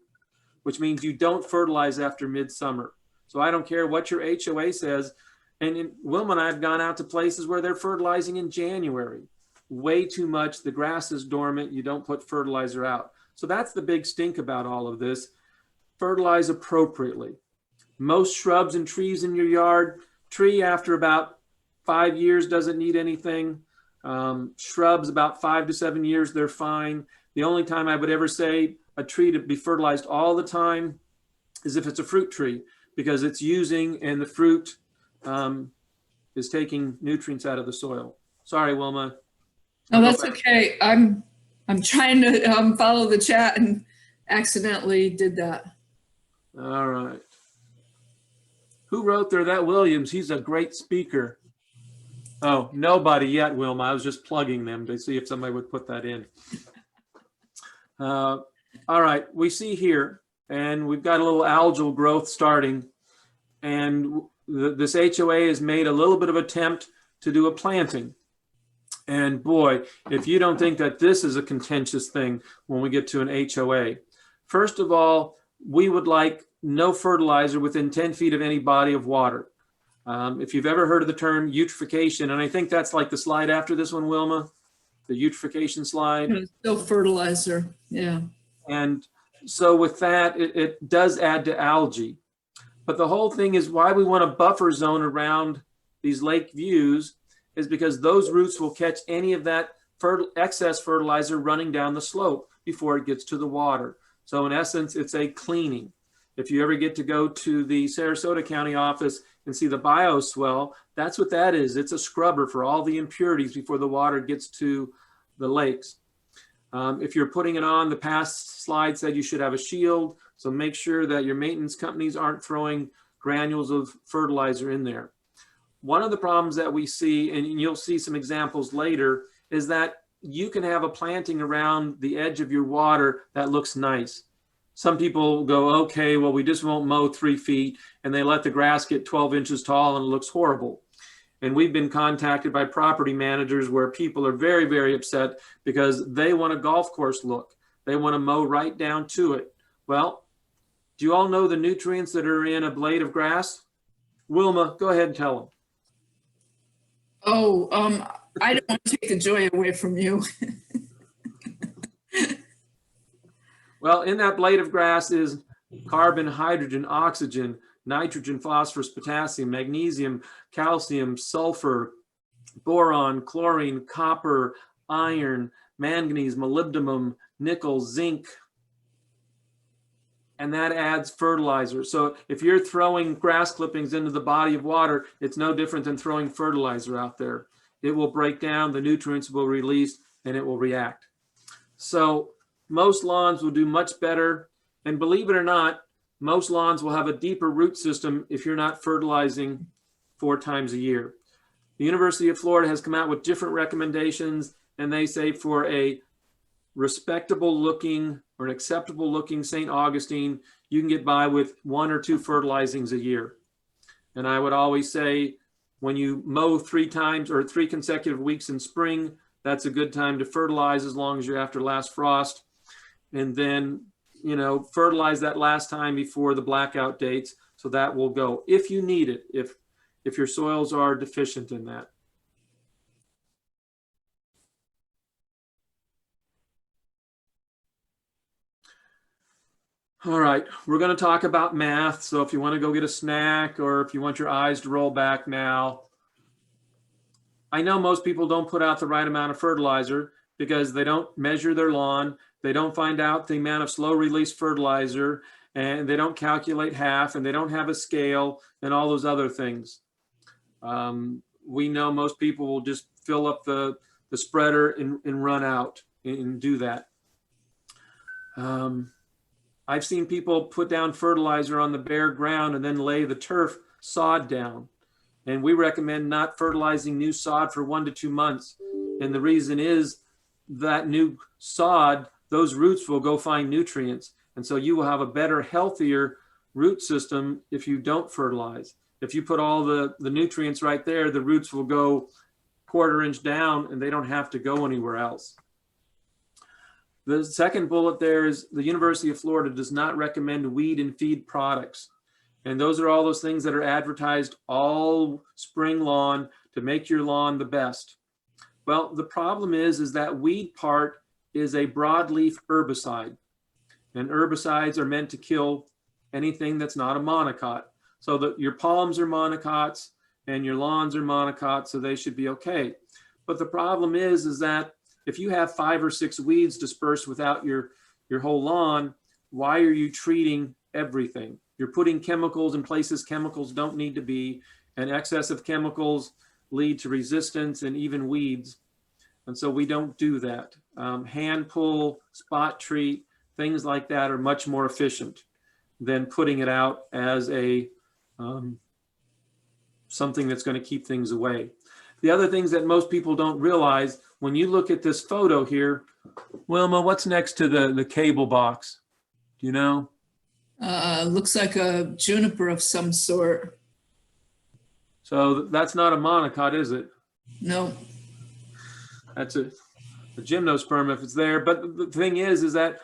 which means you don't fertilize after midsummer. So I don't care what your HOA says. And Wilma and I have gone out to places where they're fertilizing in January. Way too much. The grass is dormant. You don't put fertilizer out. So that's the big stink about all of this. Fertilize appropriately. Most shrubs and trees in your yard, tree after about 5 years doesn't need anything. Shrubs about 5 to 7 years, they're fine. The only time I would ever say a tree to be fertilized all the time is if it's a fruit tree, because it's using and the fruit is taking nutrients out of the soil. Sorry, Wilma. No, that's okay. I'm trying to follow the chat and accidentally did that. All right. Who wrote there? That Williams. He's a great speaker. Oh, nobody yet, Wilma. I was just plugging them to see if somebody would put that in. All right. We see here, and we've got a little algal growth starting. And this HOA has made a little bit of attempt to do a planting. And boy, if you don't think that this is a contentious thing when we get to an HOA, first of all, we would like no fertilizer within 10 feet of any body of water. If you've ever heard of the term eutrophication, and I think that's like the slide after this one, Wilma, the eutrophication slide. No fertilizer, yeah. And so with that, it does add to algae. But the whole thing is why we want a buffer zone around these lake views is because those roots will catch any of that excess fertilizer running down the slope before it gets to the water. So in essence, it's a cleaning. If you ever get to go to the Sarasota County office and see the bioswell, that's what that is. It's a scrubber for all the impurities before the water gets to the lakes. If you're putting it on, the past slide said you should have a shield. So make sure that your maintenance companies aren't throwing granules of fertilizer in there. One of the problems that we see, and you'll see some examples later, is that you can have a planting around the edge of your water that looks nice. Some people go, okay, well, we just won't mow 3 feet, and they let the grass get 12 inches tall and it looks horrible. And we've been contacted by property managers where people are very, very upset because they want a golf course look. They want to mow right down to it. Well, do you all know the nutrients that are in a blade of grass? Wilma, go ahead and tell them. Oh, I don't want to take the joy away from you. Well, in that blade of grass is carbon, hydrogen, oxygen, nitrogen, phosphorus, potassium, magnesium, calcium, sulfur, boron, chlorine, copper, iron, manganese, molybdenum, nickel, zinc, and that adds fertilizer. So if you're throwing grass clippings into the body of water, it's no different than throwing fertilizer out there. It will break down, the nutrients will release, and it will react. So most lawns will do much better. And believe it or not, most lawns will have a deeper root system if you're not fertilizing 4 times a year. The University of Florida has come out with different recommendations, and they say for a respectable looking or an acceptable looking St. Augustine, you can get by with 1 or 2 fertilizings a year. And I would always say When you mow 3 times or 3 consecutive weeks in spring, that's a good time to fertilize as long as you're after last frost. And then, you know, fertilize that last time before the blackout dates. So that will go if you need it, if your soils are deficient in that. All right, we're going to talk about math. So if you want to go get a snack or if you want your eyes to roll back now, I know most people don't put out the right amount of fertilizer because they don't measure their lawn. They don't find out the amount of slow release fertilizer, and they don't calculate half, and they don't have a scale and all those other things. We know most people will just fill up the spreader and run out and do that. I've seen people put down fertilizer on the bare ground and then lay the turf sod down. And we recommend not fertilizing new sod for 1 to 2 months. And the reason is that new sod, those roots will go find nutrients. And so you will have a better, healthier root system if you don't fertilize. If you put all the nutrients right there, the roots will go 1/4 inch down and they don't have to go anywhere else. The second bullet there is the University of Florida does not recommend weed and feed products. And those are all those things that are advertised all spring lawn to make your lawn the best. Well, the problem is that weed part is a broadleaf herbicide. And herbicides are meant to kill anything that's not a monocot. So that your palms are monocots and your lawns are monocots, so they should be okay. But the problem is that if you have 5 or 6 weeds dispersed without your whole lawn, why are you treating everything? You're putting chemicals in places chemicals don't need to be, and excess of chemicals lead to resistance and even weeds. And so we don't do that. Hand pull, spot treat, things like that are much more efficient than putting it out as a something that's going to keep things away. The other things that most people don't realize, when you look at this photo here, Wilma, what's next to the cable box? Do you know? Looks like a juniper of some sort. So that's not a monocot, is it? No. That's a gymnosperm if it's there. But the thing is that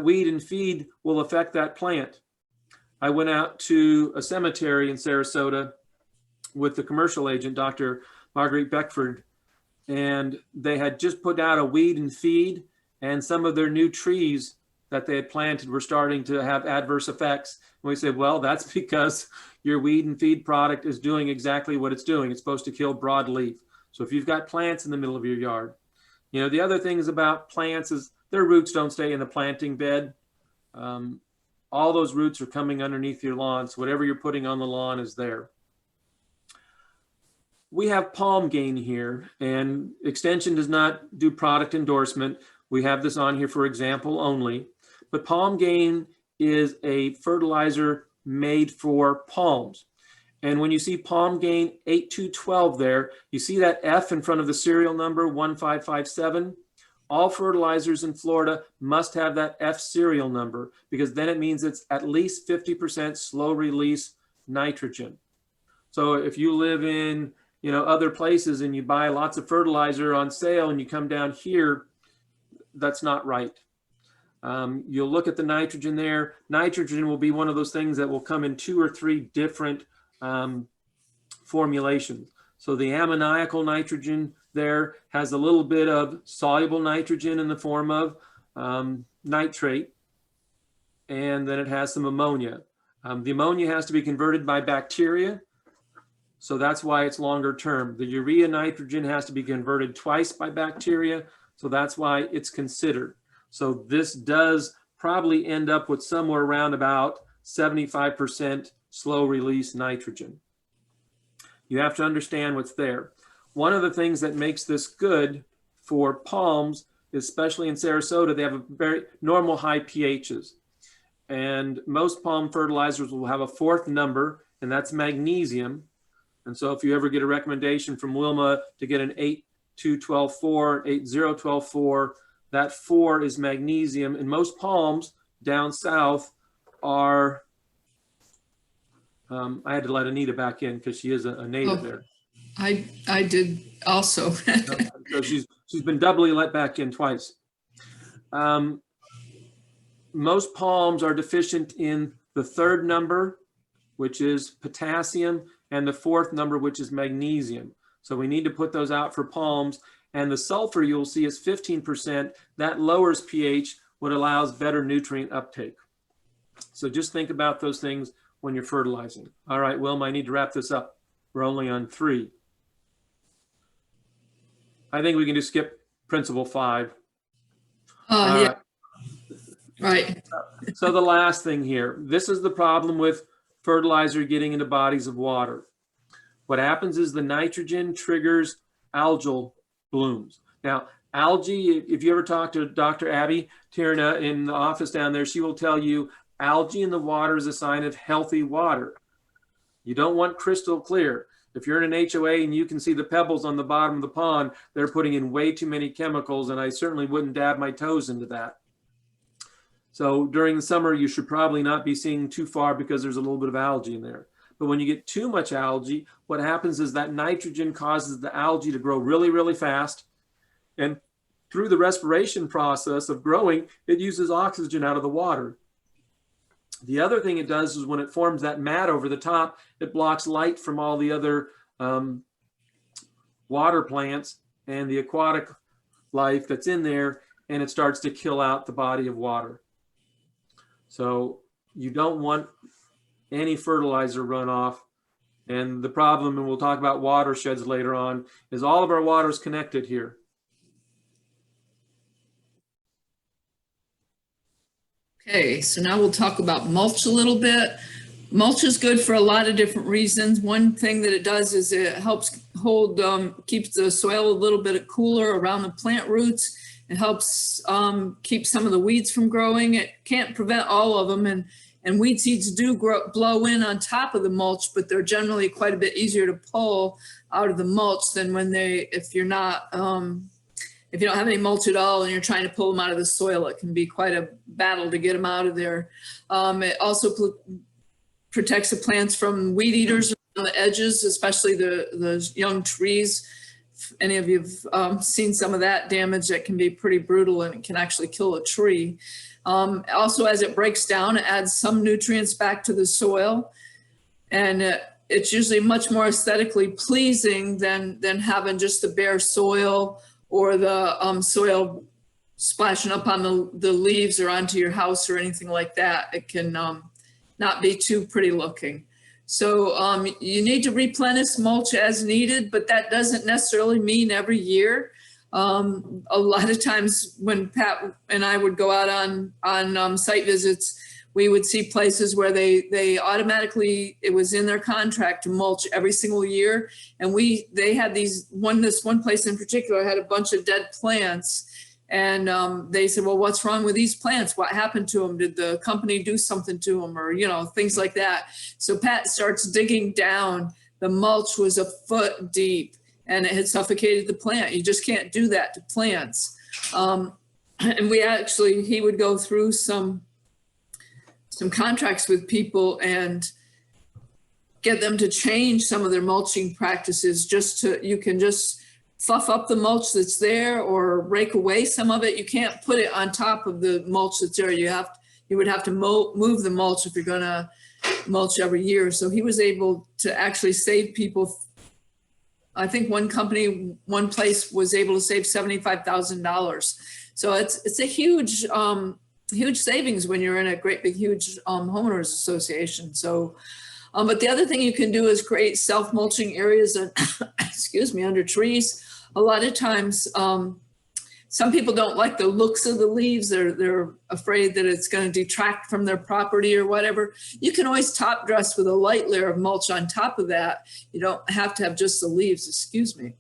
weed and feed will affect that plant. I went out to a cemetery in Sarasota with the commercial agent, Dr. Marguerite Beckford, and they had just put out a weed and feed, and some of their new trees that they had planted were starting to have adverse effects. And we said, well, that's because your weed and feed product is doing exactly what it's doing. It's supposed to kill broadleaf. So if you've got plants in the middle of your yard, you know, the other things about plants is their roots don't stay in the planting bed. All those roots are coming underneath your lawn. So whatever you're putting on the lawn is there. We have palm gain here, and Extension does not do product endorsement. We have this on here for example only, but palm gain is a fertilizer made for palms. And when you see palm gain 8212 there, you see that F in front of the serial number 1557. All fertilizers in Florida must have that F serial number, because then it means it's at least 50% slow release nitrogen. So if you live in, you know, other places and you buy lots of fertilizer on sale and you come down here, that's not right. You'll look at the nitrogen there. Nitrogen will be one of those things that will come in 2 or 3 different formulations. So the ammoniacal nitrogen there has a little bit of soluble nitrogen in the form of nitrate, and then it has some ammonia. The ammonia has to be converted by bacteria, so that's why it's longer term. The urea nitrogen has to be converted twice by bacteria, so that's why it's considered. So this does probably end up with somewhere around about 75% slow release nitrogen. You have to understand what's there. One of the things that makes this good for palms, especially in Sarasota, they have a very normal high pHs. And most palm fertilizers will have a 4th number, and that's magnesium. And so if you ever get a recommendation from Wilma to get an 8212-4, 8012-4, that 4 is magnesium. And most palms down south are, I had to let Anita back in because she is a native there. I did also. So she's been doubly let back in twice. Most palms are deficient in the third number, which is potassium, and the fourth number, which is magnesium. So we need to put those out for palms. And the sulfur you'll see is 15%. That lowers pH, what allows better nutrient uptake. So just think about those things when you're fertilizing. All right, Wilma, I need to wrap this up. We're only on 3. I think we can just skip principle 5. Yeah. Right. So the last thing here, this is the problem with fertilizer getting into bodies of water. What happens is the nitrogen triggers algal blooms. Now, algae, if you ever talk to Dr. Abby Tierna in the office down there, she will tell you algae in the water is a sign of healthy water. You don't want crystal clear. If you're in an HOA and you can see the pebbles on the bottom of the pond, they're putting in way too many chemicals, and I certainly wouldn't dab my toes into that. So during the summer, you should probably not be seeing too far because there's a little bit of algae in there. But when you get too much algae, what happens is that nitrogen causes the algae to grow really, really fast. And through the respiration process of growing, it uses oxygen out of the water. The other thing it does is when it forms that mat over the top, it blocks light from all the other water plants and the aquatic life that's in there, and it starts to kill out the body of water. So you don't want any fertilizer runoff. And the problem, and we'll talk about watersheds later on, is all of our water is connected here. Okay, so now we'll talk about mulch a little bit. Mulch is good for a lot of different reasons. One thing that it does is it helps hold, keeps the soil a little bit cooler around the plant roots. It helps keep some of the weeds from growing. It can't prevent all of them, and weed seeds do blow in on top of the mulch, but they're generally quite a bit easier to pull out of the mulch than when if you don't have any mulch at all and you're trying to pull them out of the soil. It can be quite a battle to get them out of there. It also protects the plants from weed eaters on the edges, especially the young trees. If any of you have seen some of that damage, that can be pretty brutal and it can actually kill a tree. Also, as it breaks down, it adds some nutrients back to the soil, and it's usually much more aesthetically pleasing than having just the bare soil or the soil splashing up on the leaves or onto your house or anything like that. It can not be too pretty looking. So you need to replenish mulch as needed, but that doesn't necessarily mean every year. A lot of times when Pat and I would go out on site visits, we would see places where they automatically, it was in their contract to mulch every single year. And they had this one place in particular had a bunch of dead plants. And they said, well, what's wrong with these plants? What happened to them? Did the company do something to them? Or, things like that. So Pat starts digging down. The mulch was a foot deep and it had suffocated the plant. You just can't do that to plants. And he would go through some contracts with people and get them to change some of their mulching practices you can just fluff up the mulch that's there or rake away some of it. You can't put it on top of the mulch that's there. You would have to move the mulch if you're gonna mulch every year. So he was able to actually save people. I think one place was able to save $75,000. So it's a huge savings when you're in a great big huge homeowners association. So, but the other thing you can do is create self-mulching areas under trees. A lot of times, some people don't like the looks of the leaves. They're afraid that it's going to detract from their property or whatever. You can always top dress with a light layer of mulch on top of that. You don't have to have just the leaves, excuse me.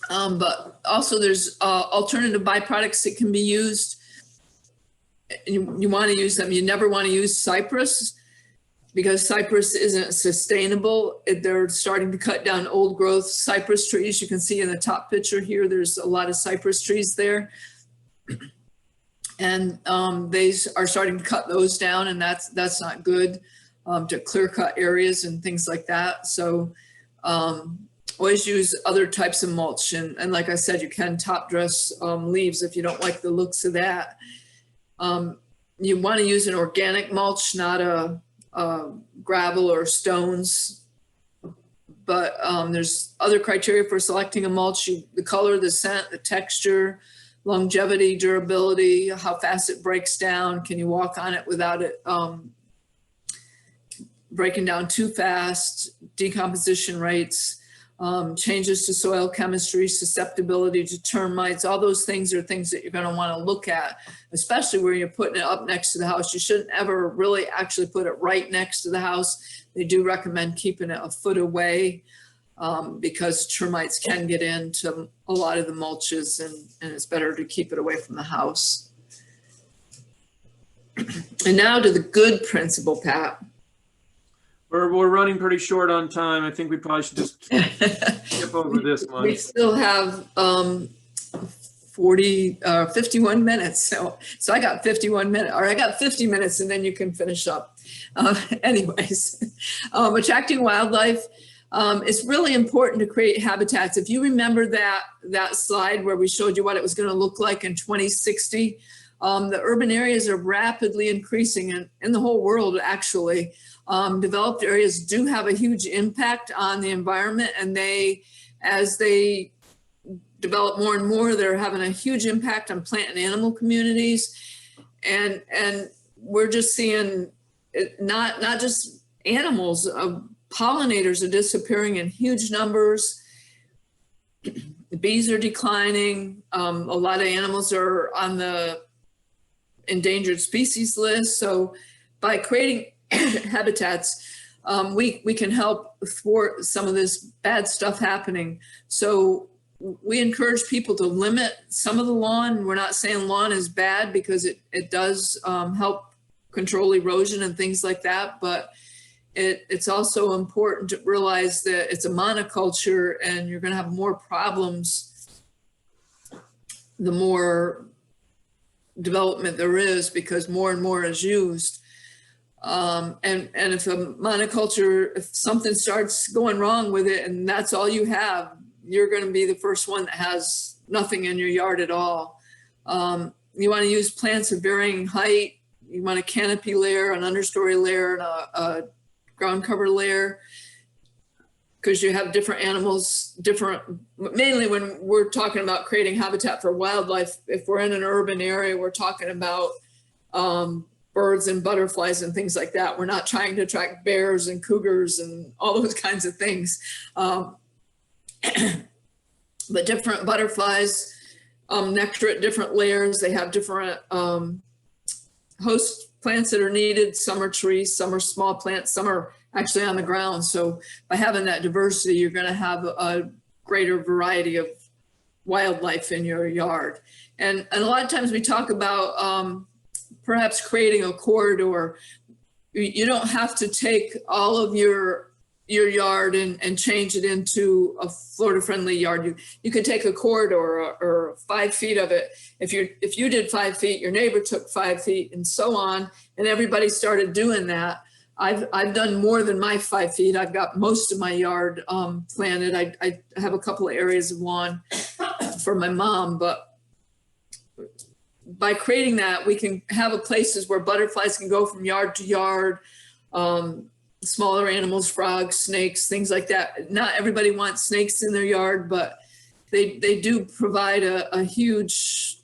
But also there's alternative byproducts that can be used. You want to use them. You never want to use cypress because cypress isn't sustainable. They're starting to cut down old growth cypress trees. You can see in the top picture here, there's a lot of cypress trees there. And they are starting to cut those down, and that's not good. to clear cut areas and things like that. So always use other types of mulch. And like I said, you can top dress leaves if you don't like the looks of that. You want to use an organic mulch, not a gravel or stones. But there's other criteria for selecting a mulch: the color, the scent, the texture, longevity, durability, how fast it breaks down. Can you walk on it without it breaking down too fast? Decomposition rates, changes to soil chemistry, susceptibility to termites. All those things are things that you're going to want to look at, especially where you're putting it up next to the house. You shouldn't ever really actually put it right next to the house. They do recommend keeping it a foot away because termites can get into a lot of the mulches, and it's better to keep it away from the house. And now to the good principle, Pat. We're running pretty short on time. I think we probably should just skip over this one. We still have 51 minutes. So I got 51 minutes, or I got 50 minutes, and then you can finish up. Anyways, attracting wildlife. It's really important to create habitats. If you remember that slide where we showed you what it was going to look like in 2060, the urban areas are rapidly increasing in the whole world, actually. Developed areas do have a huge impact on the environment, and as they develop more and more, they're having a huge impact on plant and animal communities. And we're just seeing not just animals, pollinators are disappearing in huge numbers. The bees are declining. A lot of animals are on the endangered species list. So by creating habitats, we can help thwart some of this bad stuff happening. So we encourage people to limit some of the lawn. We're not saying lawn is bad, because it does help control erosion and things like that, but it's also important to realize that it's a monoculture, and you're going to have more problems the more development there is, because more and more is used. And if a monoculture, if something starts going wrong with it and that's all you have, you're going to be the first one that has nothing in your yard at all. You want to use plants of varying height. You want a canopy layer, an understory layer, and a ground cover layer, because you have different animals, mainly when we're talking about creating habitat for wildlife. If we're in an urban area, we're talking about birds and butterflies and things like that. We're not trying to attract bears and cougars and all those kinds of things. But different butterflies nectar at different layers. They have different host plants that are needed. Some are trees, some are small plants, some are actually on the ground. So by having that diversity, you're going to have a greater variety of wildlife in your yard. And a lot of times we talk about perhaps creating a corridor. You don't have to take all of your yard and change it into a Florida-friendly yard. You could take a corridor or 5 feet of it. If you did 5 feet, your neighbor took 5 feet, and so on, and everybody started doing that. I've done more than my 5 feet. I've got most of my yard planted. I have a couple of areas of lawn for my mom, but by creating that, we can have places where butterflies can go from yard to yard, smaller animals, frogs, snakes, things like that. Not everybody wants snakes in their yard, but they do provide a huge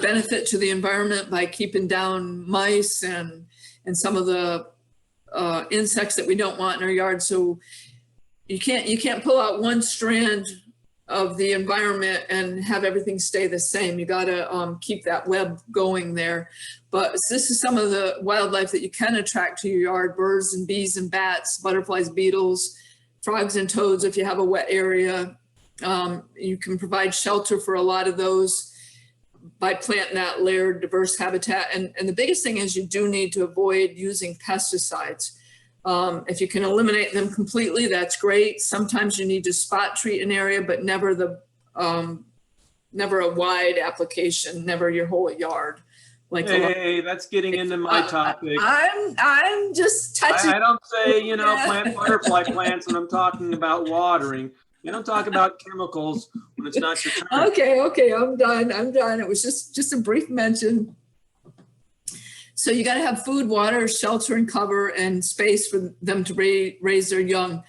benefit to the environment by keeping down mice and some of the insects that we don't want in our yard. So you can't pull out one strand of the environment and have everything stay the same. You got to keep that web going there. But this is some of the wildlife that you can attract to your yard: birds and bees and bats, butterflies, beetles, frogs and toads. If you have a wet area, you can provide shelter for a lot of those by planting that layered diverse habitat. And the biggest thing is you do need to avoid using pesticides. If you can eliminate them completely, that's great. Sometimes you need to spot treat an area, but never a wide application, never your whole yard. like Hey, that's getting into my topic. I'm just touching. I don't say, plant butterfly plants when I'm talking about watering. You don't talk about chemicals when it's not your turn. Okay, I'm done. It was just a brief mention. So you got to have food, water, shelter, and cover, and space for them to raise their young.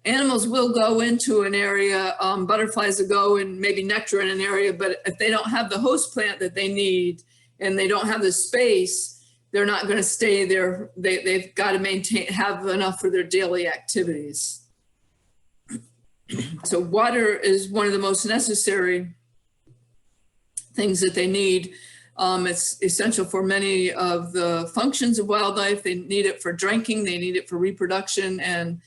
Animals will go into an area, butterflies will go and maybe nectar in an area, but if they don't have the host plant that they need and they don't have the space, they're not going to stay there. They've got to have enough for their daily activities. So water is one of the most necessary things that they need. It's essential for many of the functions of wildlife. They need it for drinking, they need it for reproduction and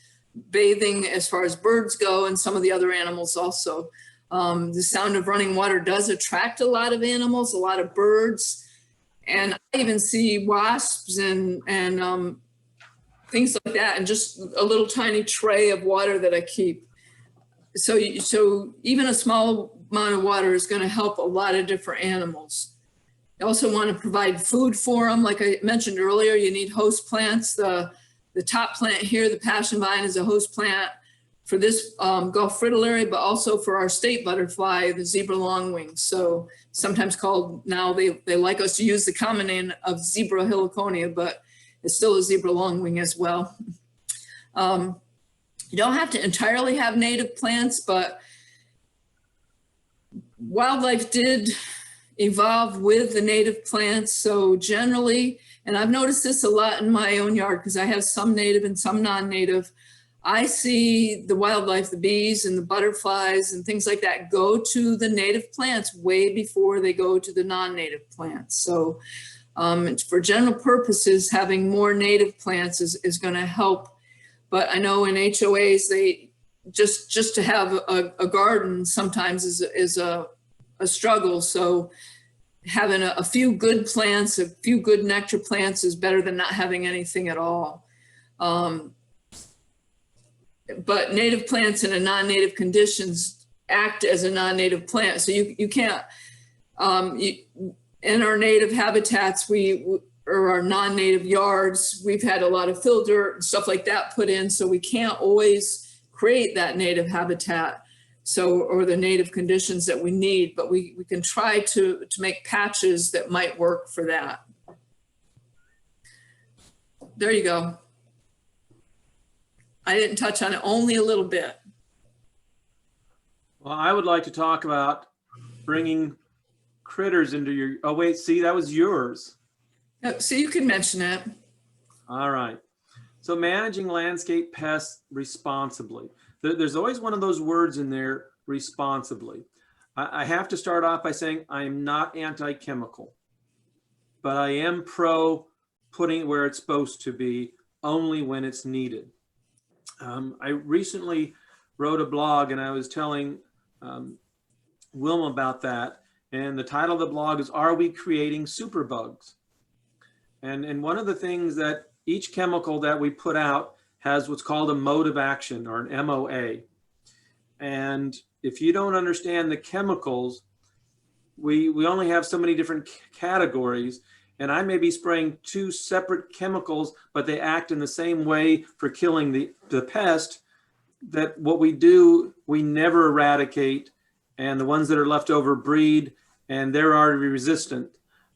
bathing as far as birds go, and some of the other animals also. The sound of running water does attract a lot of animals, a lot of birds, and I even see wasps and things like that, and just a little tiny tray of water that I keep. So even a small amount of water is going to help a lot of different animals. You also want to provide food for them. Like I mentioned earlier, you need host plants. The top plant here, the passion vine, is a host plant for this Gulf fritillary, but also for our state butterfly, the zebra longwing. So sometimes called, now they like us to use the common name of zebra heliconia, but it's still a zebra longwing as well. You don't have to entirely have native plants, but wildlife did evolve with the native plants. So generally, and I've noticed this a lot in my own yard because I have some native and some non-native, I see the wildlife, the bees and the butterflies and things like that go to the native plants way before they go to the non-native plants. So for general purposes, having more native plants is going to help. But I know in HOAs, they just to have a garden sometimes is a struggle. So having a few good plants, a few good nectar plants is better than not having anything at all. But native plants in a non-native conditions act as a non-native plant. So you can't, in our native habitats, or our non-native yards, we've had a lot of fill dirt and stuff like that put in, so we can't always create that native habitat, or the native conditions that we need, but we can try to make patches that might work for that. There you go. I didn't touch on it, only a little bit. Well, I would like to talk about bringing critters into your, oh wait, see, that was yours. So you can mention it. All right. So managing landscape pests responsibly. There's always one of those words in there, responsibly. I have to start off by saying I am not anti-chemical, but I am pro putting it where it's supposed to be, only when it's needed. I recently wrote a blog and I was telling Wilma about that. And the title of the blog is, Are We Creating Superbugs? And one of the things that each chemical that we put out has what's called a mode of action, or an MOA. And if you don't understand the chemicals, we only have so many different categories. And I may be spraying two separate chemicals, but they act in the same way for killing the pest, that what we do, we never eradicate. And the ones that are left over breed, and they're already resistant.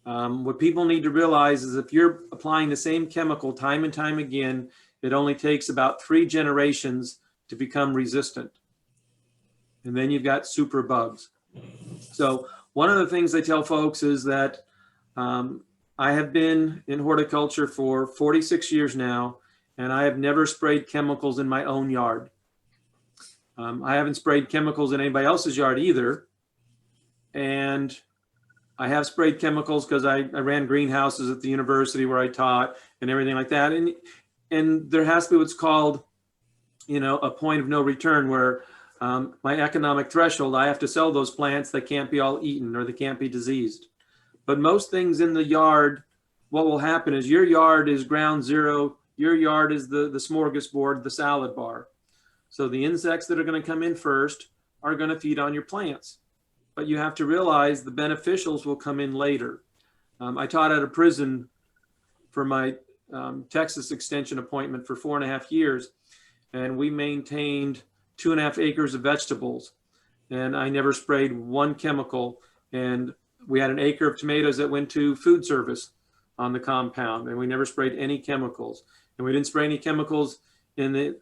What people need to realize is if you're applying the same chemical time and time again, it only takes about 3 generations to become resistant. And then you've got super bugs. So one of the things I tell folks is that I have been in horticulture for 46 years now, and I have never sprayed chemicals in my own yard. I haven't sprayed chemicals in anybody else's yard either. And I have sprayed chemicals because I ran greenhouses at the university where I taught and everything like that. And there has to be what's called, a point of no return, where my economic threshold, I have to sell those plants that can't be all eaten or they can't be diseased. But most things in the yard, what will happen is your yard is ground zero. Your yard is the smorgasbord, the salad bar. So the insects that are going to come in first are going to feed on your plants. But you have to realize the beneficials will come in later. I taught at a prison for my Texas extension appointment for 4.5 years, and we maintained 2.5 acres of vegetables, and I never sprayed one chemical. And we had an acre of tomatoes that went to food service on the compound, and we never sprayed any chemicals. And we didn't spray any chemicals in the,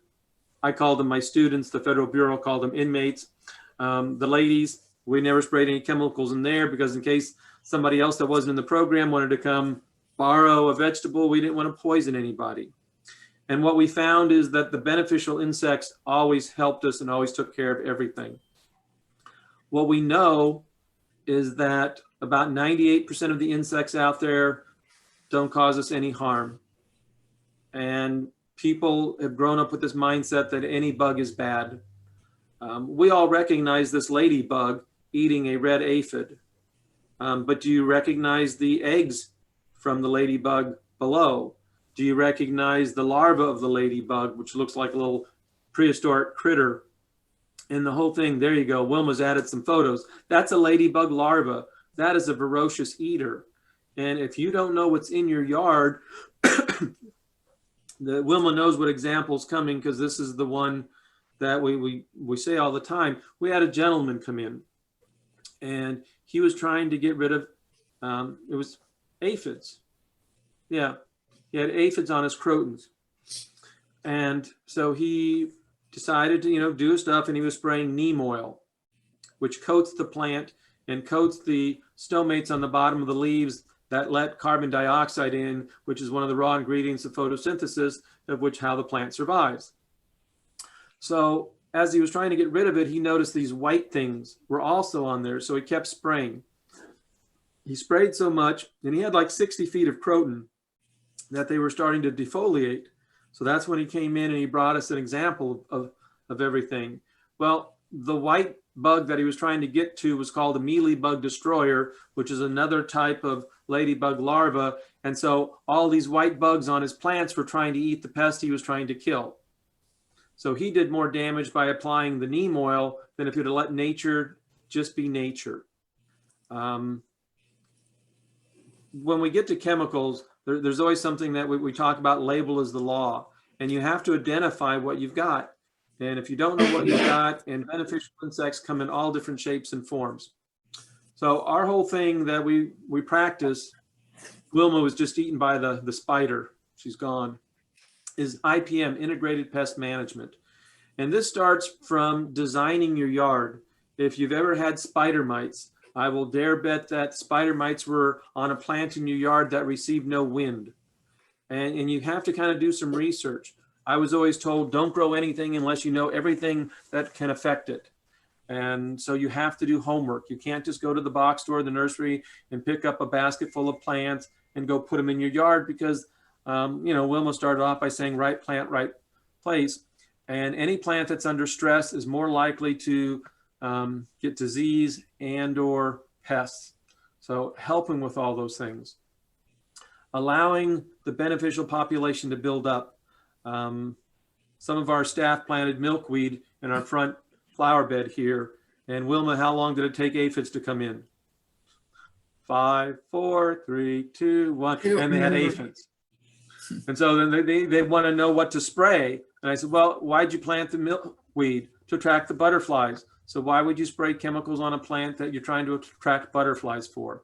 I called them my students, the Federal Bureau called them inmates. The ladies, we never sprayed any chemicals in there because in case somebody else that wasn't in the program wanted to come borrow a vegetable, we didn't want to poison anybody. And what we found is that the beneficial insects always helped us and always took care of everything. What we know is that about 98% of the insects out there don't cause us any harm. And people have grown up with this mindset that any bug is bad. We all recognize this ladybug eating a red aphid. But do you recognize the eggs from the ladybug below? Do you recognize the larva of the ladybug, which looks like a little prehistoric critter? And the whole thing, there you go. Wilma's added some photos. That's a ladybug larva. That is a voracious eater. And if you don't know what's in your yard, Wilma knows what example's coming because this is the one that we say all the time. We had a gentleman come in and he was trying to get rid of, it was aphids. Yeah, he had aphids on his crotons. And so he decided to, do his stuff, and he was spraying neem oil, which coats the plant and coats the stomates on the bottom of the leaves that let carbon dioxide in, which is one of the raw ingredients of photosynthesis, of which how the plant survives. So as he was trying to get rid of it, he noticed these white things were also on there. So he kept spraying. He sprayed so much, and he had like 60 feet of croton, that they were starting to defoliate. So that's when he came in and he brought us an example of everything. Well, the white bug that he was trying to get to was called a mealybug destroyer, which is another type of ladybug larva. And so all these white bugs on his plants were trying to eat the pest he was trying to kill. So he did more damage by applying the neem oil than if he'd have let nature just be nature. When we get to chemicals, there's always something that we talk about, label is the law, and you have to identify what you've got. And if you don't know what you've got, and beneficial insects come in all different shapes and forms. So our whole thing that we practice, Wilma was just eaten by the spider, she's gone, is IPM, Integrated Pest Management. And this starts from designing your yard. If you've ever had spider mites, I will dare bet that spider mites were on a plant in your yard that received no wind. And you have to kind of do some research. I was always told, don't grow anything unless you know everything that can affect it. And so you have to do homework. You can't just go to the box store, the nursery, and pick up a basket full of plants and go put them in your yard because, Wilma started off by saying right plant, right place. And any plant that's under stress is more likely to get disease and or pests. So helping with all those things. Allowing the beneficial population to build up. Some of our staff planted milkweed in our front flower bed here. And Wilma, how long did it take aphids to come in? 5, 4, 3, 2, 1, and they had aphids. And so then they want to know what to spray. And I said, well, why'd you plant the milkweed? To attract the butterflies. So why would you spray chemicals on a plant that you're trying to attract butterflies for?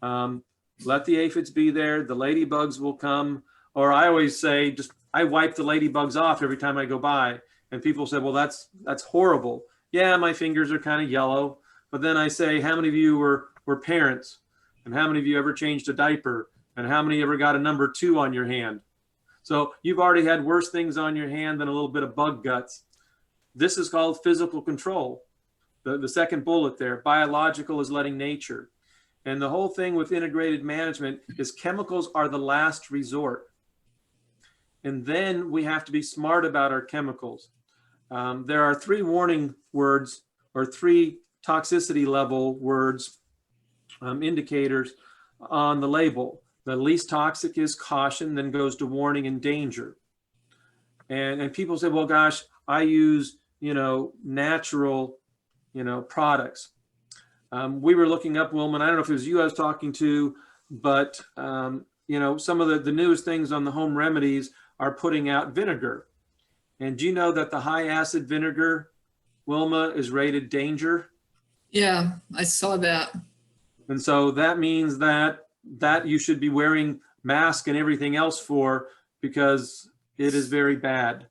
Let the aphids be there. The ladybugs will come. Or I always say, I wipe the ladybugs off every time I go by. And people say, well, that's horrible. Yeah, my fingers are kind of yellow. But then I say, how many of you were parents? And how many of you ever changed a diaper? And how many ever got a number 2 on your hand? So you've already had worse things on your hand than a little bit of bug guts. This is called physical control. The second bullet there, biological is letting nature. And the whole thing with integrated management is chemicals are the last resort. And then we have to be smart about our chemicals. There are 3 warning words or 3 toxicity level words, indicators on the label. The least toxic is caution, then goes to warning and danger. And people say, well, gosh, I use, natural, products. We were looking up, Wilman, I don't know if it was you I was talking to, but you know, some of the newest things on the home remedies are putting out vinegar. And do you know that the high acid vinegar, Wilma, is rated danger? Yeah, I saw that. And so that means that you should be wearing mask and everything else for, because it is very bad.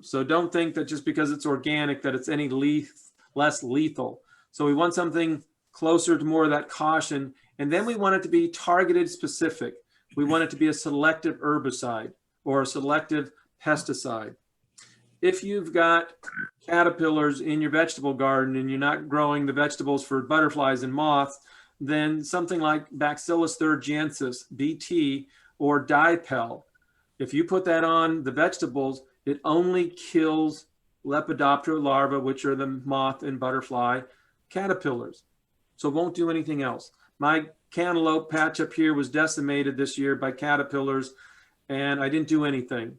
So don't think that just because it's organic that it's any less lethal. So we want something closer to more of that caution. And then we want it to be targeted specific. We want it to be a selective herbicide or a selective pesticide. If you've got caterpillars in your vegetable garden and you're not growing the vegetables for butterflies and moths, then something like Bacillus thuringiensis, BT, or dipel, if you put that on the vegetables, it only kills Lepidoptera larvae, which are the moth and butterfly caterpillars. So it won't do anything else. My cantaloupe patch up here was decimated this year by caterpillars, and I didn't do anything.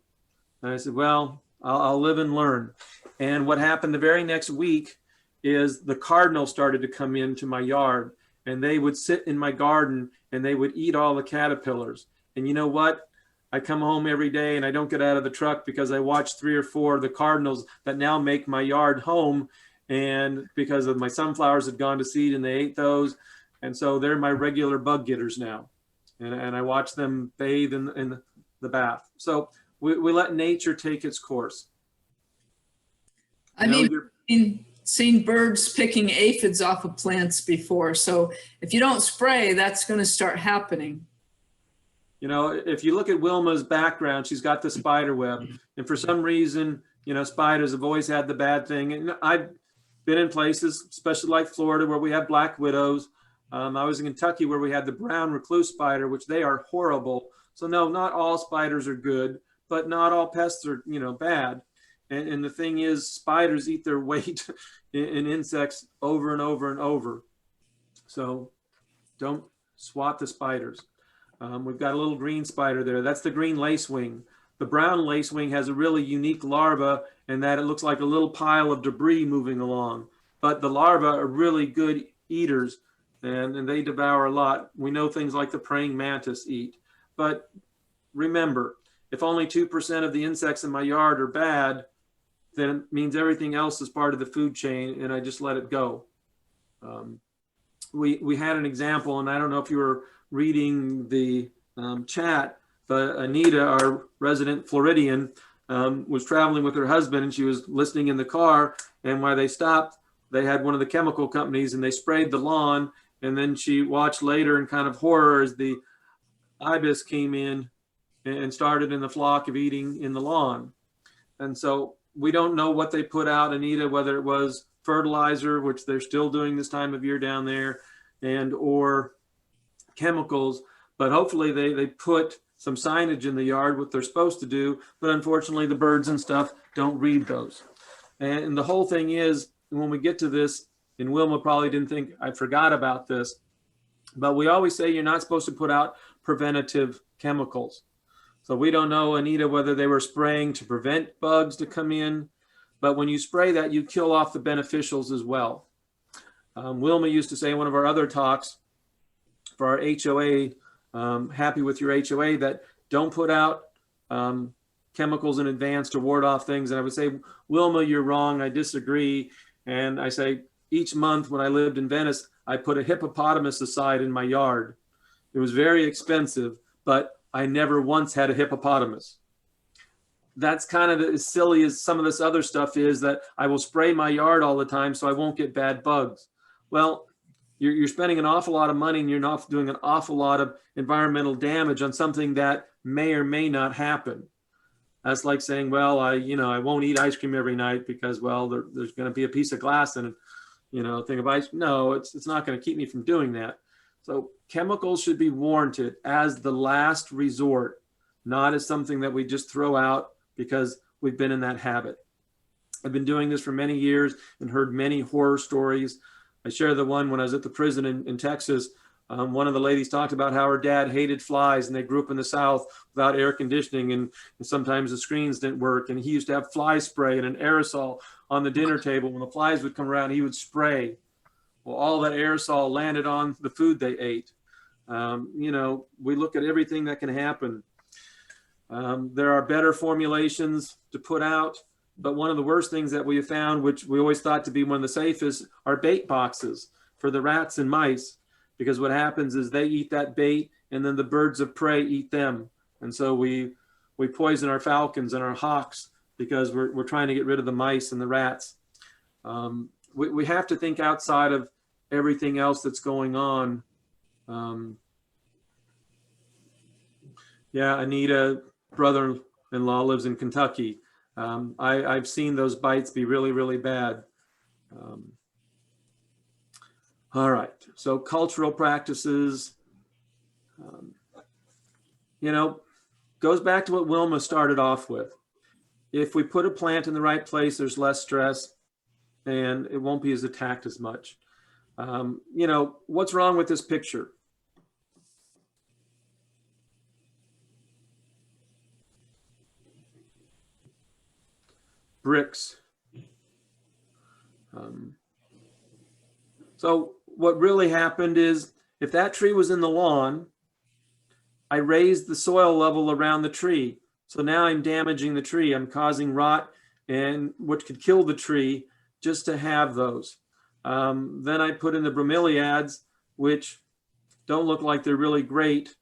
And I said, well, I'll live and learn. And what happened the very next week is the cardinals started to come into my yard, and they would sit in my garden and they would eat all the caterpillars. And you know what? I come home every day and I don't get out of the truck because I watch 3 or 4 of the cardinals that now make my yard home. And because of my sunflowers had gone to seed and they ate those. And so they're my regular bug getters now. And I watch them bathe in the bath. So we let nature take its course. I've even seen birds picking aphids off of plants before. So if you don't spray, that's going to start happening. You know, if you look at Wilma's background, she's got the spider web. And for some reason, you know, spiders have always had the bad thing. And I've been in places, especially like Florida, where we have black widows. I was in Kentucky where we had the brown recluse spider, which they are horrible. So no, not all spiders are good, but not all pests are, you know, bad. And the thing is, spiders eat their weight in insects over and over and over. So don't swat the spiders. We've got a little green spider there. That's the green lacewing. The brown lacewing has a really unique larva in that it looks like a little pile of debris moving along. But the larvae are really good eaters, and they devour a lot. We know things like the praying mantis eat. But remember, if only 2% of the insects in my yard are bad, then it means everything else is part of the food chain, and I just let it go. We had an example, and I don't know if you were reading the chat, but Anita, our resident Floridian, was traveling with her husband, and she was listening in the car, and while they stopped, they had one of the chemical companies and they sprayed the lawn, and then she watched later in kind of horror as the ibis came in and started in the flock of eating in the lawn. And so we don't know what they put out, Anita, whether it was fertilizer, which they're still doing this time of year down there, and or chemicals, but hopefully they put some signage in the yard, what they're supposed to do, but unfortunately the birds and stuff don't read those. And the whole thing is, when we get to this, and Wilma probably didn't think I forgot about this, but we always say you're not supposed to put out preventative chemicals. So we don't know, Anita, whether they were spraying to prevent bugs to come in, but when you spray that, you kill off the beneficials as well. Wilma used to say in one of our other talks for our HOA, happy with your HOA, that don't put out chemicals in advance to ward off things. And I would say, Wilma, you're wrong. I disagree. And I say, each month when I lived in Venice, I put a hippopotamus aside in my yard. It was very expensive, but I never once had a hippopotamus. That's kind of as silly as some of this other stuff is, that I will spray my yard all the time so I won't get bad bugs. Well, you're spending an awful lot of money and you're not doing an awful lot of environmental damage on something that may or may not happen. That's like saying, well, I won't eat ice cream every night because, well, there's going to be a piece of glass in it, a thing of ice. No, it's not going to keep me from doing that. So chemicals should be warranted as the last resort, not as something that we just throw out because we've been in that habit. I've been doing this for many years and heard many horror stories. I share the one when I was at the prison in Texas. One of the ladies talked about how her dad hated flies and they grew up in the South without air conditioning and sometimes the screens didn't work. And he used to have fly spray and an aerosol on the dinner table. When the flies would come around, he would spray. Well, all that aerosol landed on the food they ate. You know, we look at everything that can happen. There are better formulations to put out, but one of the worst things that we have found, which we always thought to be one of the safest, are bait boxes for the rats and mice, because what happens is they eat that bait and then the birds of prey eat them. And so we poison our falcons and our hawks because we're trying to get rid of the mice and the rats. We have to think outside of everything else that's going on. Yeah, Anita, brother-in-law, lives in Kentucky. I've seen those bites be really, really bad. All right, so cultural practices, you know, goes back to what Wilma started off with. If we put a plant in the right place, there's less stress and it won't be as attacked as much. You know, what's wrong with this picture? Bricks. So what really happened is, if that tree was in the lawn, I raised the soil level around the tree. So now I'm damaging the tree. I'm causing rot, and which could kill the tree just to have those. Then I put in the bromeliads, which don't look like they're really great,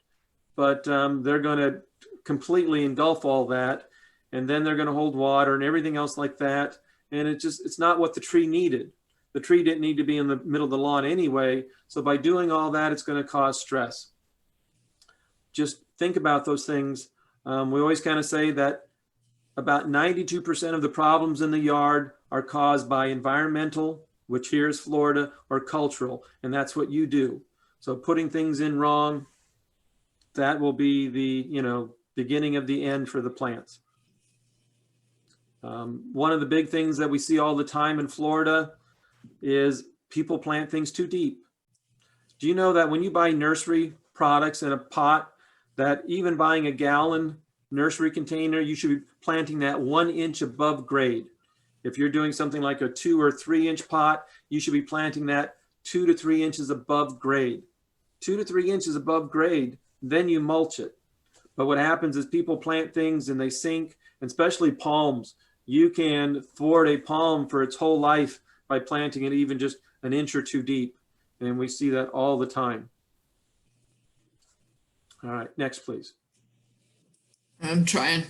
but they're going to completely engulf all that. And then they're going to hold water and everything else like that. And it's not what the tree needed. The tree didn't need to be in the middle of the lawn anyway. So by doing all that, it's going to cause stress. Just think about those things. We always kind of say that about 92% of the problems in the yard are caused by environmental, which here is Florida, or cultural, and that's what you do. So putting things in wrong, that will be the, you know, beginning of the end for the plants. One of the big things that we see all the time in Florida is people plant things too deep. Do you know that when you buy nursery products in a pot, that even buying a gallon nursery container, you should be planting that 1 inch above grade? If you're doing something like a 2 or 3 inch pot, you should be planting that 2 to 3 inches above grade. 2 to 3 inches above grade, then you mulch it. But what happens is people plant things and they sink, and especially palms. You can thwart a palm for its whole life by planting it even just an inch or two deep. And we see that all the time. All right, next, please. I'm trying.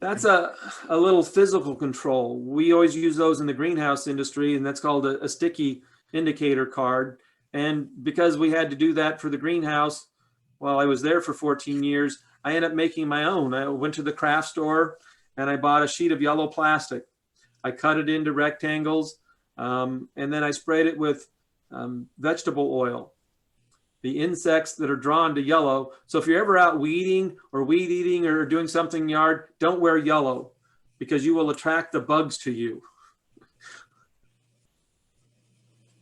That's a little physical control. We always use those in the greenhouse industry, and that's called a sticky indicator card. And because we had to do that for the greenhouse while I was there for 14 years, I ended up making my own. I went to the craft store and I bought a sheet of yellow plastic. I cut it into rectangles, and then I sprayed it with vegetable oil. The insects that are drawn to yellow. So if you're ever out weeding or weed eating or doing something in the yard, don't wear yellow because you will attract the bugs to you.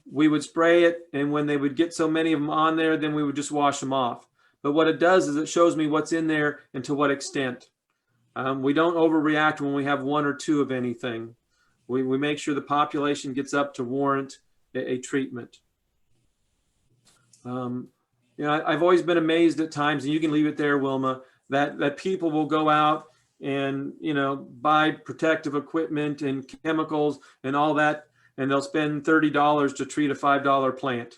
We would spray it, and when they would get so many of them on there, then we would just wash them off. But what it does is it shows me what's in there and to what extent. We don't overreact when we have 1 or 2 of anything. We make sure the population gets up to warrant a treatment. You know, I've always been amazed at times, and you can leave it there, Wilma, that people will go out and, you know, buy protective equipment and chemicals and all that, and they'll spend $30 to treat a $5 plant.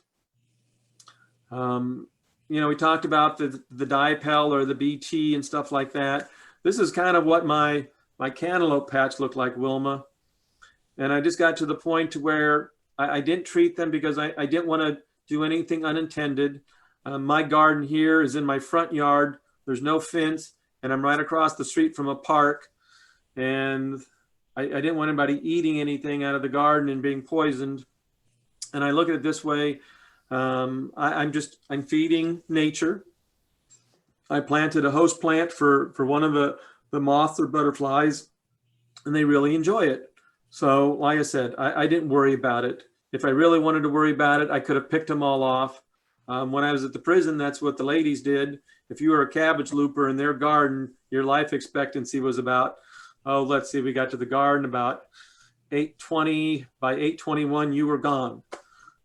You know, we talked about the dipel or the BT and stuff like that. This is kind of what my cantaloupe patch looked like, Wilma. And I just got to the point to where I didn't treat them because I didn't want to do anything unintended. My garden here is in my front yard. There's no fence, and I'm right across the street from a park. And I didn't want anybody eating anything out of the garden and being poisoned. And I look at it this way. I'm feeding nature. I planted a host plant for one of the moths or butterflies, and they really enjoy it. So like I said, I didn't worry about it. If I really wanted to worry about it, I could have picked them all off. When I was at the prison, that's what the ladies did. If you were a cabbage looper in their garden, your life expectancy was about, oh, let's see, we got to the garden about 8:20. By 8:21, you were gone.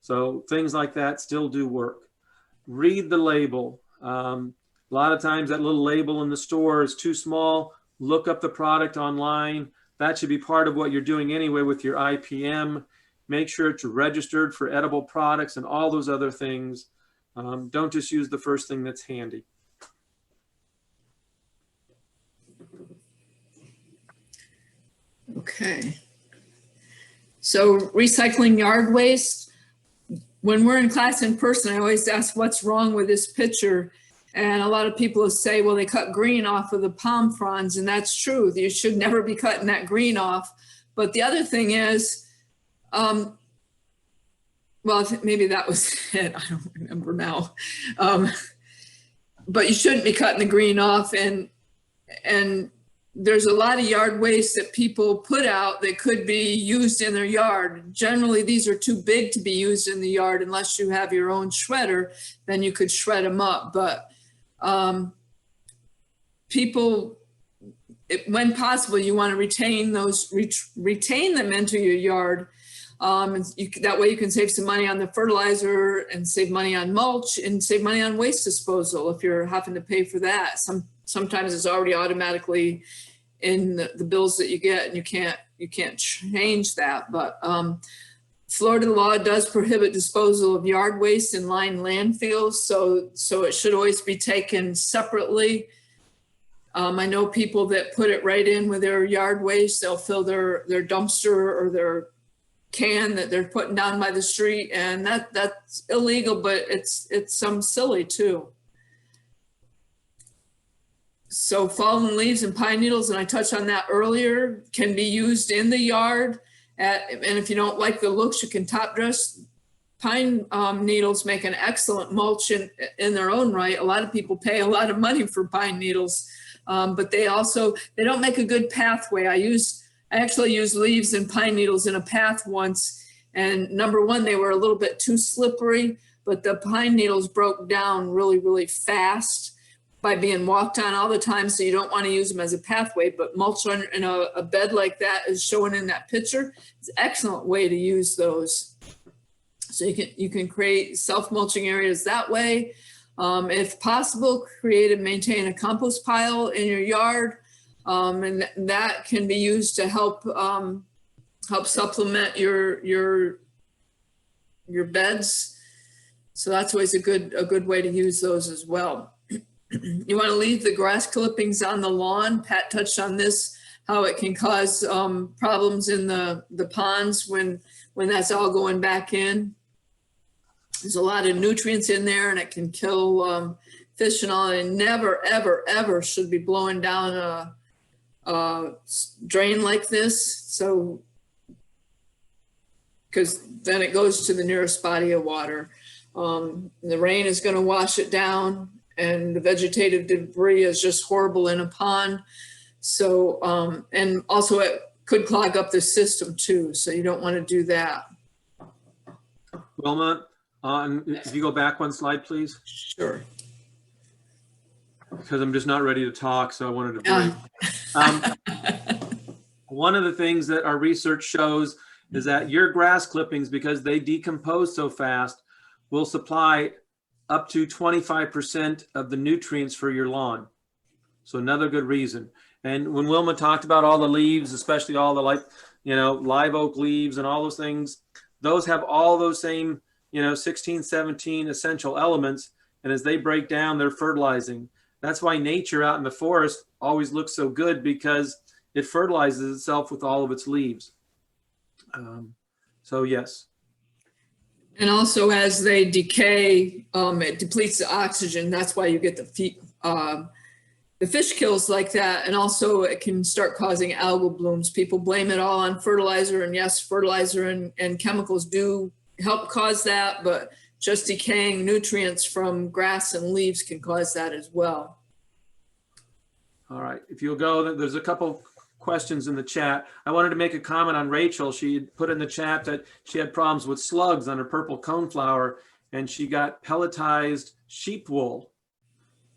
So things like that still do work. Read the label. A lot of times that little label in the store is too small. Look up the product online. That should be part of what you're doing anyway with your IPM. Make sure it's registered for edible products and all those other things. Don't just use the first thing that's handy. Okay. So recycling yard waste. When we're in class in person, I always ask what's wrong with this picture. And a lot of people will say, well, they cut green off of the palm fronds, and that's true. You should never be cutting that green off. But the other thing is, well, maybe that was it. I don't remember now. But you shouldn't be cutting the green off. And there's a lot of yard waste that people put out that could be used in their yard. Generally, these are too big to be used in the yard unless you have your own shredder, then you could shred them up. But people, when possible, you want to retain those, retain them into your yard. That way you can save some money on the fertilizer and save money on mulch and save money on waste disposal if you're having to pay for that. Sometimes it's already automatically in the bills that you get, and you can't change that. But Florida law does prohibit disposal of yard waste in lined landfills, so it should always be taken separately. I know people that put it right in with their yard waste. They'll fill their dumpster or their can that they're putting down by the street, and that's illegal, but it's some silly too. So fallen leaves and pine needles, and I touched on that earlier, can be used in the yard. And if you don't like the looks, you can top dress. Pine needles make an excellent mulch in their own right. A lot of people pay a lot of money for pine needles, but they don't make a good pathway. I actually used leaves and pine needles in a path once, and number one, they were a little bit too slippery, but the pine needles broke down really, really fast by being walked on all the time, so you don't want to use them as a pathway. But mulch in a bed like that is shown in that picture. It's an excellent way to use those. So you can create self-mulching areas that way. If possible, create and maintain a compost pile in your yard, and that can be used to help supplement your beds. So that's always a good way to use those as well. You want to leave the grass clippings on the lawn. Pat touched on this, how it can cause problems in the ponds when that's all going back in. There's a lot of nutrients in there, and it can kill fish and all. And never, ever, ever should be blowing down a drain like this. So, because then it goes to the nearest body of water. The rain is going to wash it down, and the vegetative debris is just horrible in a pond. So, and also it could clog up the system too. So you don't want to do that. Wilma, if you go back one slide, please. Sure. Because I'm just not ready to talk, so I wanted to break. One of the things that our research shows is that your grass clippings, because they decompose so fast, will supply up to 25% of the nutrients for your lawn. So another good reason. And when Wilma talked about all the leaves, especially all the live oak leaves and all those things, those have all those same 16, 17 essential elements. And as they break down, they're fertilizing. That's why nature out in the forest always looks so good, because it fertilizes itself with all of its leaves. So yes. And also, as they decay, it depletes the oxygen. That's why you get the fish kills like that. And also it can start causing algal blooms. People blame it all on fertilizer. And yes, fertilizer and chemicals do help cause that, but just decaying nutrients from grass and leaves can cause that as well. All right, if you'll go, there's a couple questions in the chat. I wanted to make a comment on Rachel. She put in the chat that she had problems with slugs on her purple coneflower, and she got pelletized sheep wool,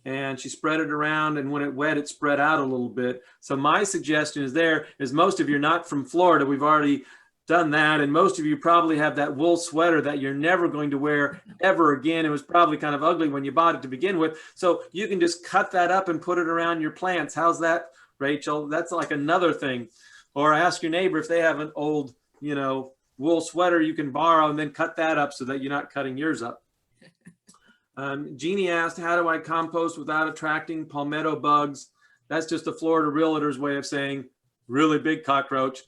and she spread it around, and when it wet, it spread out a little bit. So my suggestion is most of you are not from Florida. We've already done that. And most of you probably have that wool sweater that you're never going to wear ever again. It was probably kind of ugly when you bought it to begin with. So you can just cut that up and put it around your plants. How's that, Rachel? That's like another thing. Or ask your neighbor if they have an old, wool sweater you can borrow, and then cut that up so that you're not cutting yours up. Jeannie asked, how do I compost without attracting palmetto bugs? That's just a Florida realtor's way of saying really big cockroach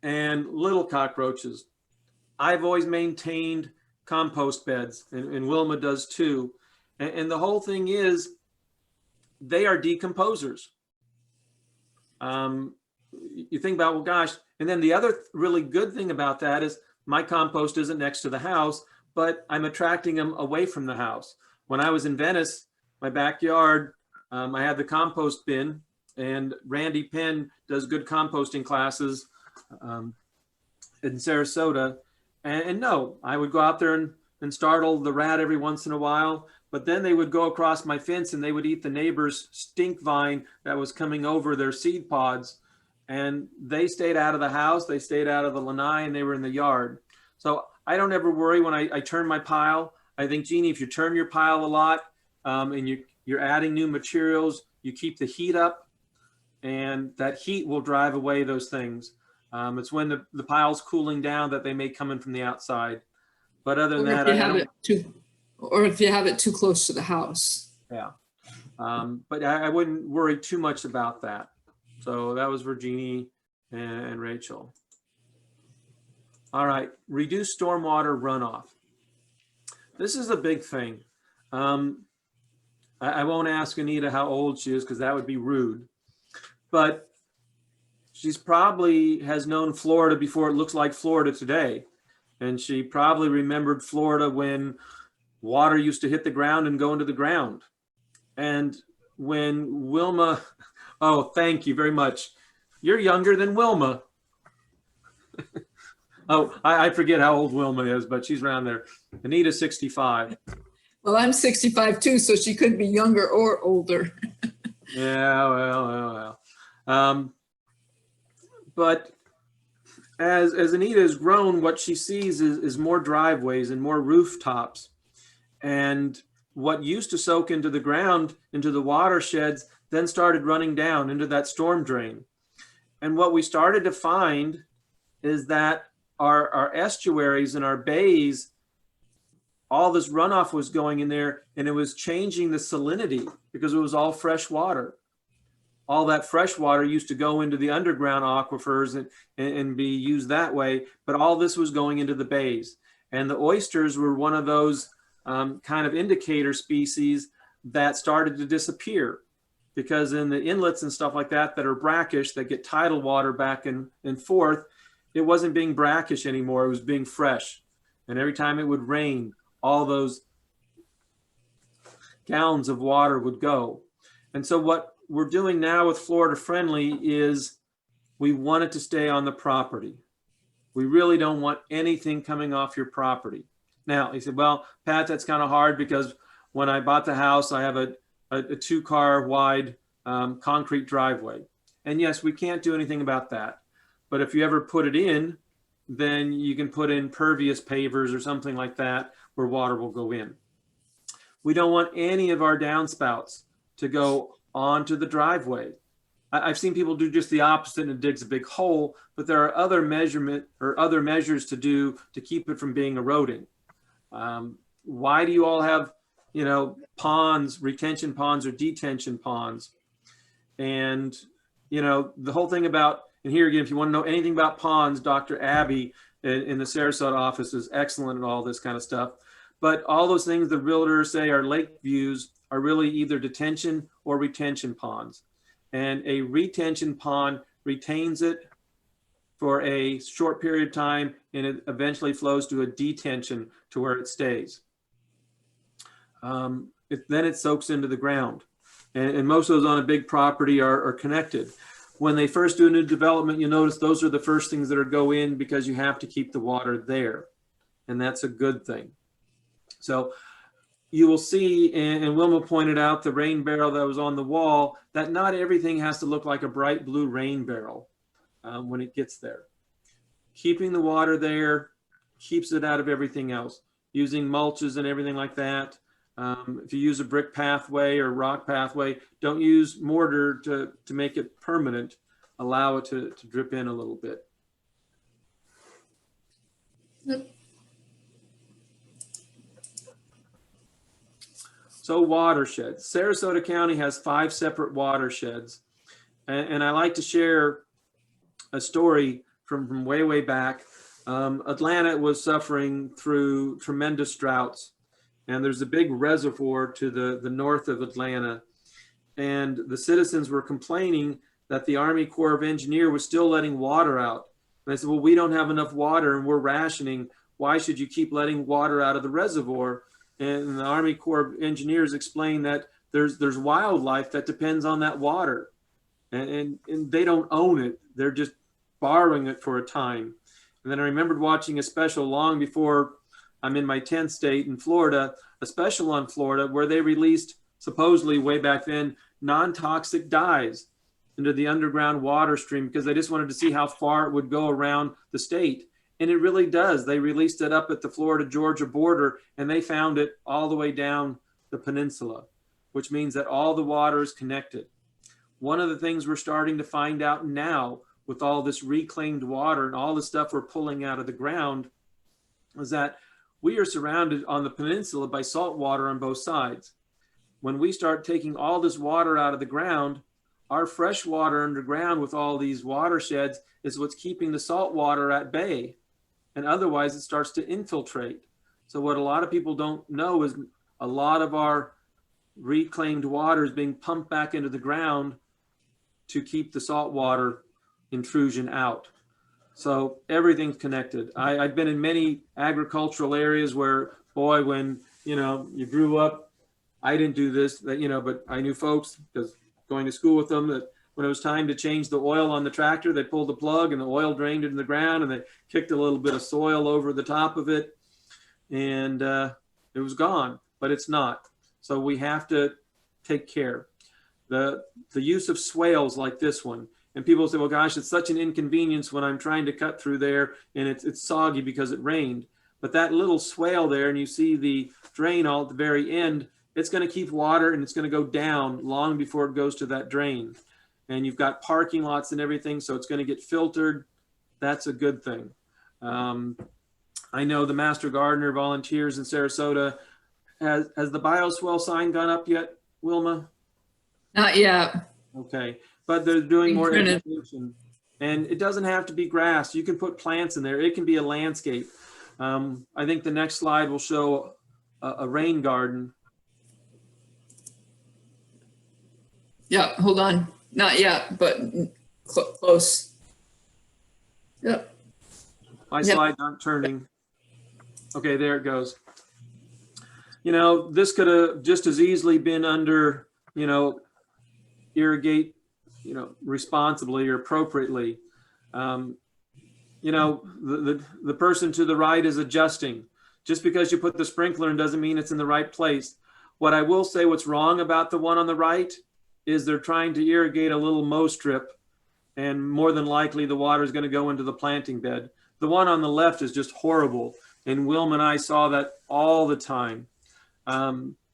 and little cockroaches. I've always maintained compost beds, and Wilma does too. And the whole thing is they are decomposers. You think about, well, gosh, and then the other really good thing about that is my compost isn't next to the house, but I'm attracting them away from the house. When I was in Venice, my backyard, I had the compost bin, and Randy Penn does good composting classes in Sarasota. And no, I would go out there and startle the rat every once in a while, but then they would go across my fence and they would eat the neighbor's stink vine that was coming over their seed pods. And they stayed out of the house, they stayed out of the lanai, and they were in the yard. So I don't ever worry when I turn my pile. I think, Jeannie, if you turn your pile a lot and you're adding new materials, you keep the heat up, and that heat will drive away those things. It's when the pile's cooling down that they may come in from the outside. But other than that, or if you have it too close to the house. Yeah. But I wouldn't worry too much about that. So that was Virginie and Rachel. All right, reduce stormwater runoff. This is a big thing. I won't ask Anita how old she is because that would be rude. But she's probably has known Florida before it looks like Florida today. And she probably remembered Florida when water used to hit the ground and go into the ground. And when Wilma, oh, thank you very much. You're younger than Wilma. Oh, I forget how old Wilma is, but she's around there. Anita's 65. Well, I'm 65 too, so she could be younger or older. Yeah, well. But as Anita has grown, what she sees is more driveways and more rooftops. And what used to soak into the ground, into the watersheds, then started running down into that storm drain. And what we started to find is that our estuaries and our bays, all this runoff was going in there, and it was changing the salinity because it was all fresh water. All that fresh water used to go into the underground aquifers and be used that way, but all this was going into the bays. And the oysters were one of those kind of indicator species that started to disappear, because in the inlets and stuff like that are brackish, that get tidal water back and forth, it wasn't being brackish anymore, it was being fresh. And every time it would rain, all those gallons of water would go. And so what we're doing now with Florida Friendly is we want it to stay on the property. We really don't want anything coming off your property. Now, he said, well, Pat, that's kind of hard because when I bought the house, I have a 2-car wide concrete driveway. And yes, we can't do anything about that. But if you ever put it in, then you can put in pervious pavers or something like that where water will go in. We don't want any of our downspouts to go onto the driveway. I've seen people do just the opposite and it digs a big hole, but there are other measures to do to keep it from being eroding. Why do you all have, ponds, retention ponds or detention ponds? And, the whole thing about, and here again, if you want to know anything about ponds, Dr. Abby in the Sarasota office is excellent at all this kind of stuff. But all those things the realtors say are lake views are really either detention or retention ponds. And a retention pond retains it for a short period of time, and it eventually flows to a detention to where it stays. Then it soaks into the ground. And most of those on a big property are connected. When they first do a new development, you'll notice those are the first things that go in because you have to keep the water there. And that's a good thing. So you will see, and Wilma pointed out the rain barrel that was on the wall, that not everything has to look like a bright blue rain barrel when it gets there. keeping the water there keeps it out of everything else. Using mulches and everything like that. If you use a brick pathway or rock pathway, don't use mortar to make it permanent. Allow it to drip in a little bit. Yep. So watersheds. Sarasota County has 5 separate watersheds. And I like to share a story from way, way back. Atlanta was suffering through tremendous droughts. And there's a big reservoir to the north of Atlanta. And the citizens were complaining that the Army Corps of Engineers was still letting water out. And I said, well, we don't have enough water and we're rationing. Why should you keep letting water out of the reservoir? And the Army Corps of Engineers explained that there's wildlife that depends on that water. And they don't own it. They're just borrowing it for a time. And then I remembered watching a special long before I'm in my 10th state in Florida, a special on Florida where they released, supposedly way back then, non-toxic dyes into the underground water stream because they just wanted to see how far it would go around the state. And it really does. They released it up at the Florida-Georgia border and they found it all the way down the peninsula, which means that all the water is connected. One of the things we're starting to find out now with all this reclaimed water and all the stuff we're pulling out of the ground is that we are surrounded on the peninsula by salt water on both sides. When we start taking all this water out of the ground, our fresh water underground with all these watersheds is what's keeping the salt water at bay. And otherwise it starts to infiltrate. So what a lot of people don't know is a lot of our reclaimed water is being pumped back into the ground to keep the salt water intrusion out. So everything's connected. I've been in many agricultural areas where, boy, when you grew up, I didn't do this, but I knew folks because going to school with them that when it was time to change the oil on the tractor, they pulled the plug and the oil drained into the ground and they kicked a little bit of soil over the top of it and it was gone, but it's not. So we have to take care. The use of swales like this one, and people say, well, gosh, it's such an inconvenience when I'm trying to cut through there and it's soggy because it rained. But that little swale there, and you see the drain all at the very end, it's going to keep water and it's going to go down long before it goes to that drain. And you've got parking lots and everything, so it's going to get filtered. That's a good thing. I know the Master Gardener volunteers in Sarasota. Has the bioswale sign gone up yet, Wilma? Not yet. Okay, but they're doing more Printed. education. And it doesn't have to be grass. You can put plants in there. It can be a landscape. I think the next slide will show a rain garden. Yeah, hold on. Not yet, but close. Yep. My Yep. slides aren't turning. Okay, there it goes. This could have just as easily been under, irrigate, responsibly or appropriately. The person to the right is adjusting. Just because you put the sprinkler in doesn't mean it's in the right place. What I will say, what's wrong about the one on the right is they're trying to irrigate a little mow strip, and more than likely the water is going to go into the planting bed. The one on the left is just horrible, and Wilma and I saw that all the time.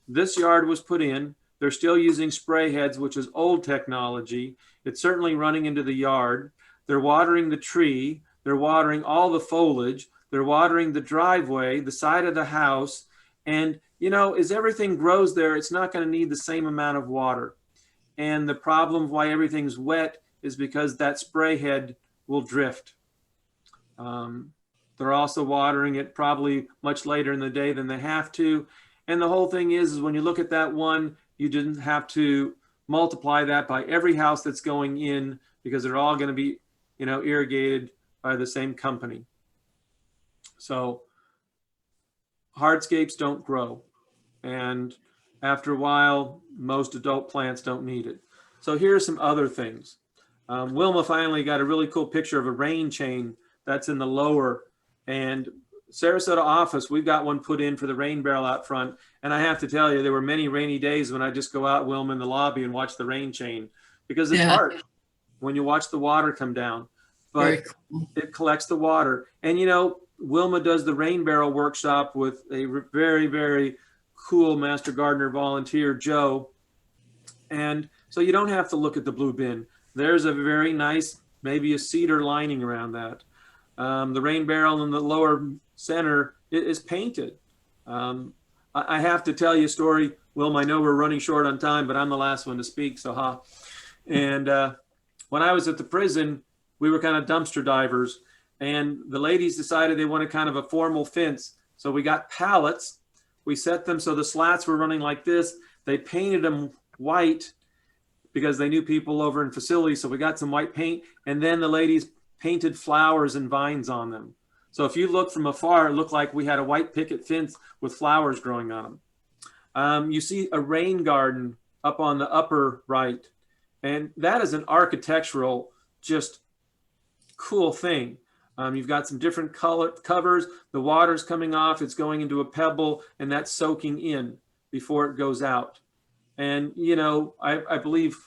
This yard was put in. They're still using spray heads, which is old technology. It's certainly running into the yard. They're watering the tree. They're watering all the foliage. They're watering the driveway, the side of the house. And, as everything grows there, it's not going to need the same amount of water. And the problem why everything's wet is because that spray head will drift. They're also watering it probably much later in the day than they have to. And the whole thing is when you look at that one, you didn't have to multiply that by every house that's going in because they're all going to be, irrigated by the same company. So hardscapes don't grow. And after a while, most adult plants don't need it. So here are some other things. Wilma finally got a really cool picture of a rain chain that's in the lower. And Sarasota office, we've got one put in for the rain barrel out front. And I have to tell you, there were many rainy days when I just go out, Wilma, in the lobby and watch the rain chain because it's hard when you watch the water come down. Very but cool. it collects the water. And Wilma does the rain barrel workshop with a very, very cool master gardener volunteer, Joe. And so you don't have to look at the blue bin. There's a very nice, maybe a cedar lining around that. The rain barrel in the lower center is painted. I have to tell you a story. Wilma, I know we're running short on time, but I'm the last one to speak, so ha. And when I was at the prison, we were kind of dumpster divers, and the ladies decided they wanted kind of a formal fence. So we got pallets. We set them so the slats were running like this. They painted them white because they knew people over in facilities. So we got some white paint, and then the ladies painted flowers and vines on them. So if you look from afar, it looked like we had a white picket fence with flowers growing on them. You see a rain garden up on the upper right, and that is an architectural, just cool thing. You've got some different color covers. The water's coming off, it's going into a pebble, and that's soaking in before it goes out. And, I believe,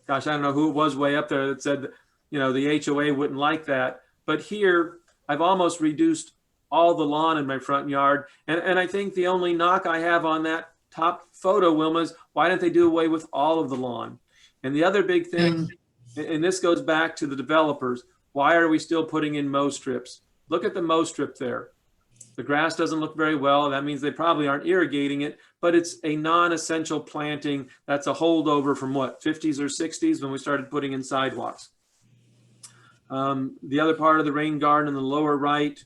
gosh, I don't know who it was way up there that said, the HOA wouldn't like that. But here, I've almost reduced all the lawn in my front yard. And I think the only knock I have on that top photo, Wilma, is why don't they do away with all of the lawn? And the other big thing, and this goes back to the developers, why are we still putting in mow strips? Look at the mow strip there. The grass doesn't look very well. That means they probably aren't irrigating it, but it's a non-essential planting. That's a holdover from what, 50s or 60s when we started putting in sidewalks. The other part of the rain garden in the lower right,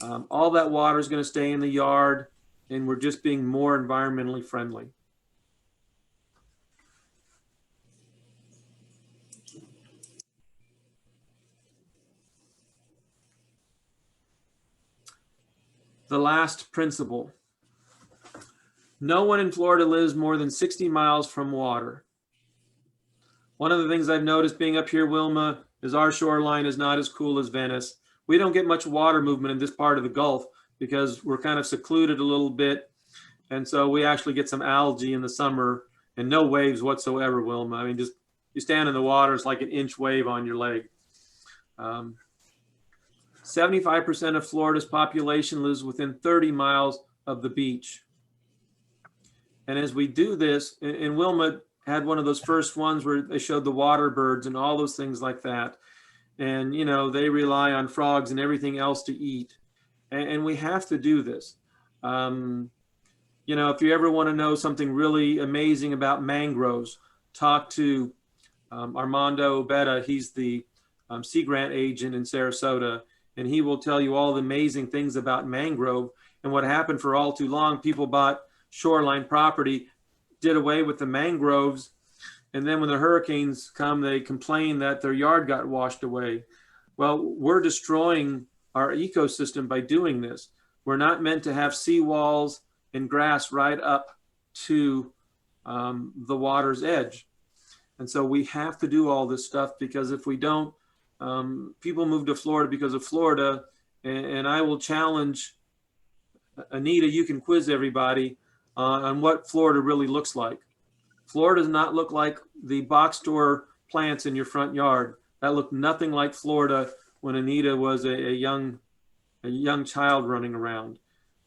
all that water is going to stay in the yard, and we're just being more environmentally friendly. The last principle. No one in Florida lives more than 60 miles from water. One of the things I've noticed being up here, Wilma, is our shoreline is not as cool as Venice. We don't get much water movement in this part of the Gulf because we're kind of secluded a little bit. And so we actually get some algae in the summer and no waves whatsoever, Wilma. I mean, just you stand in the water, it's like an inch wave on your leg. 75% of Florida's population lives within 30 miles of the beach. And as we do this, and Wilma had one of those first ones where they showed the water birds and all those things like that. And, they rely on frogs and everything else to eat. And we have to do this. If you ever want to know something really amazing about mangroves, talk to Armando Obeta. He's the Sea Grant agent in Sarasota. And he will tell you all the amazing things about mangrove. And what happened for all too long, people bought shoreline property, did away with the mangroves. And then when the hurricanes come, they complain that their yard got washed away. Well, we're destroying our ecosystem by doing this. We're not meant to have seawalls and grass right up to the water's edge. And so we have to do all this stuff, because if we don't, people move to Florida because of Florida, and I will challenge Anita, you can quiz everybody on what Florida really looks like. Florida does not look like the box store plants in your front yard. That looked nothing like Florida when Anita was a young child running around.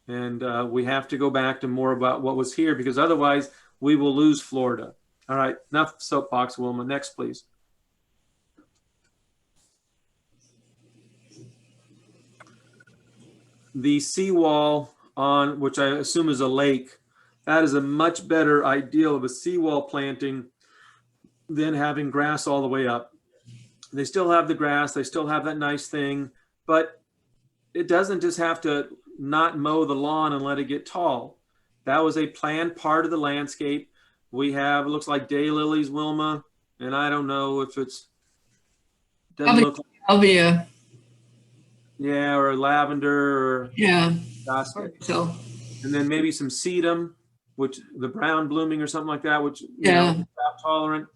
And we have to go back to more about what was here, because otherwise we will lose Florida. All right, enough soapbox, Wilma. Next, please. The seawall on, which I assume is a lake, that is a much better ideal of a seawall planting than having grass all the way up. They still have the grass, they still have that nice thing, but it doesn't just have to not mow the lawn and let it get tall. That was a planned part of the landscape. We have, it looks like daylilies, Wilma, and I don't know if it's, doesn't look like Salvia. Yeah, or lavender, or Yeah. so. And then maybe some sedum, which the brown blooming or something like that, which Yeah, drought tolerant.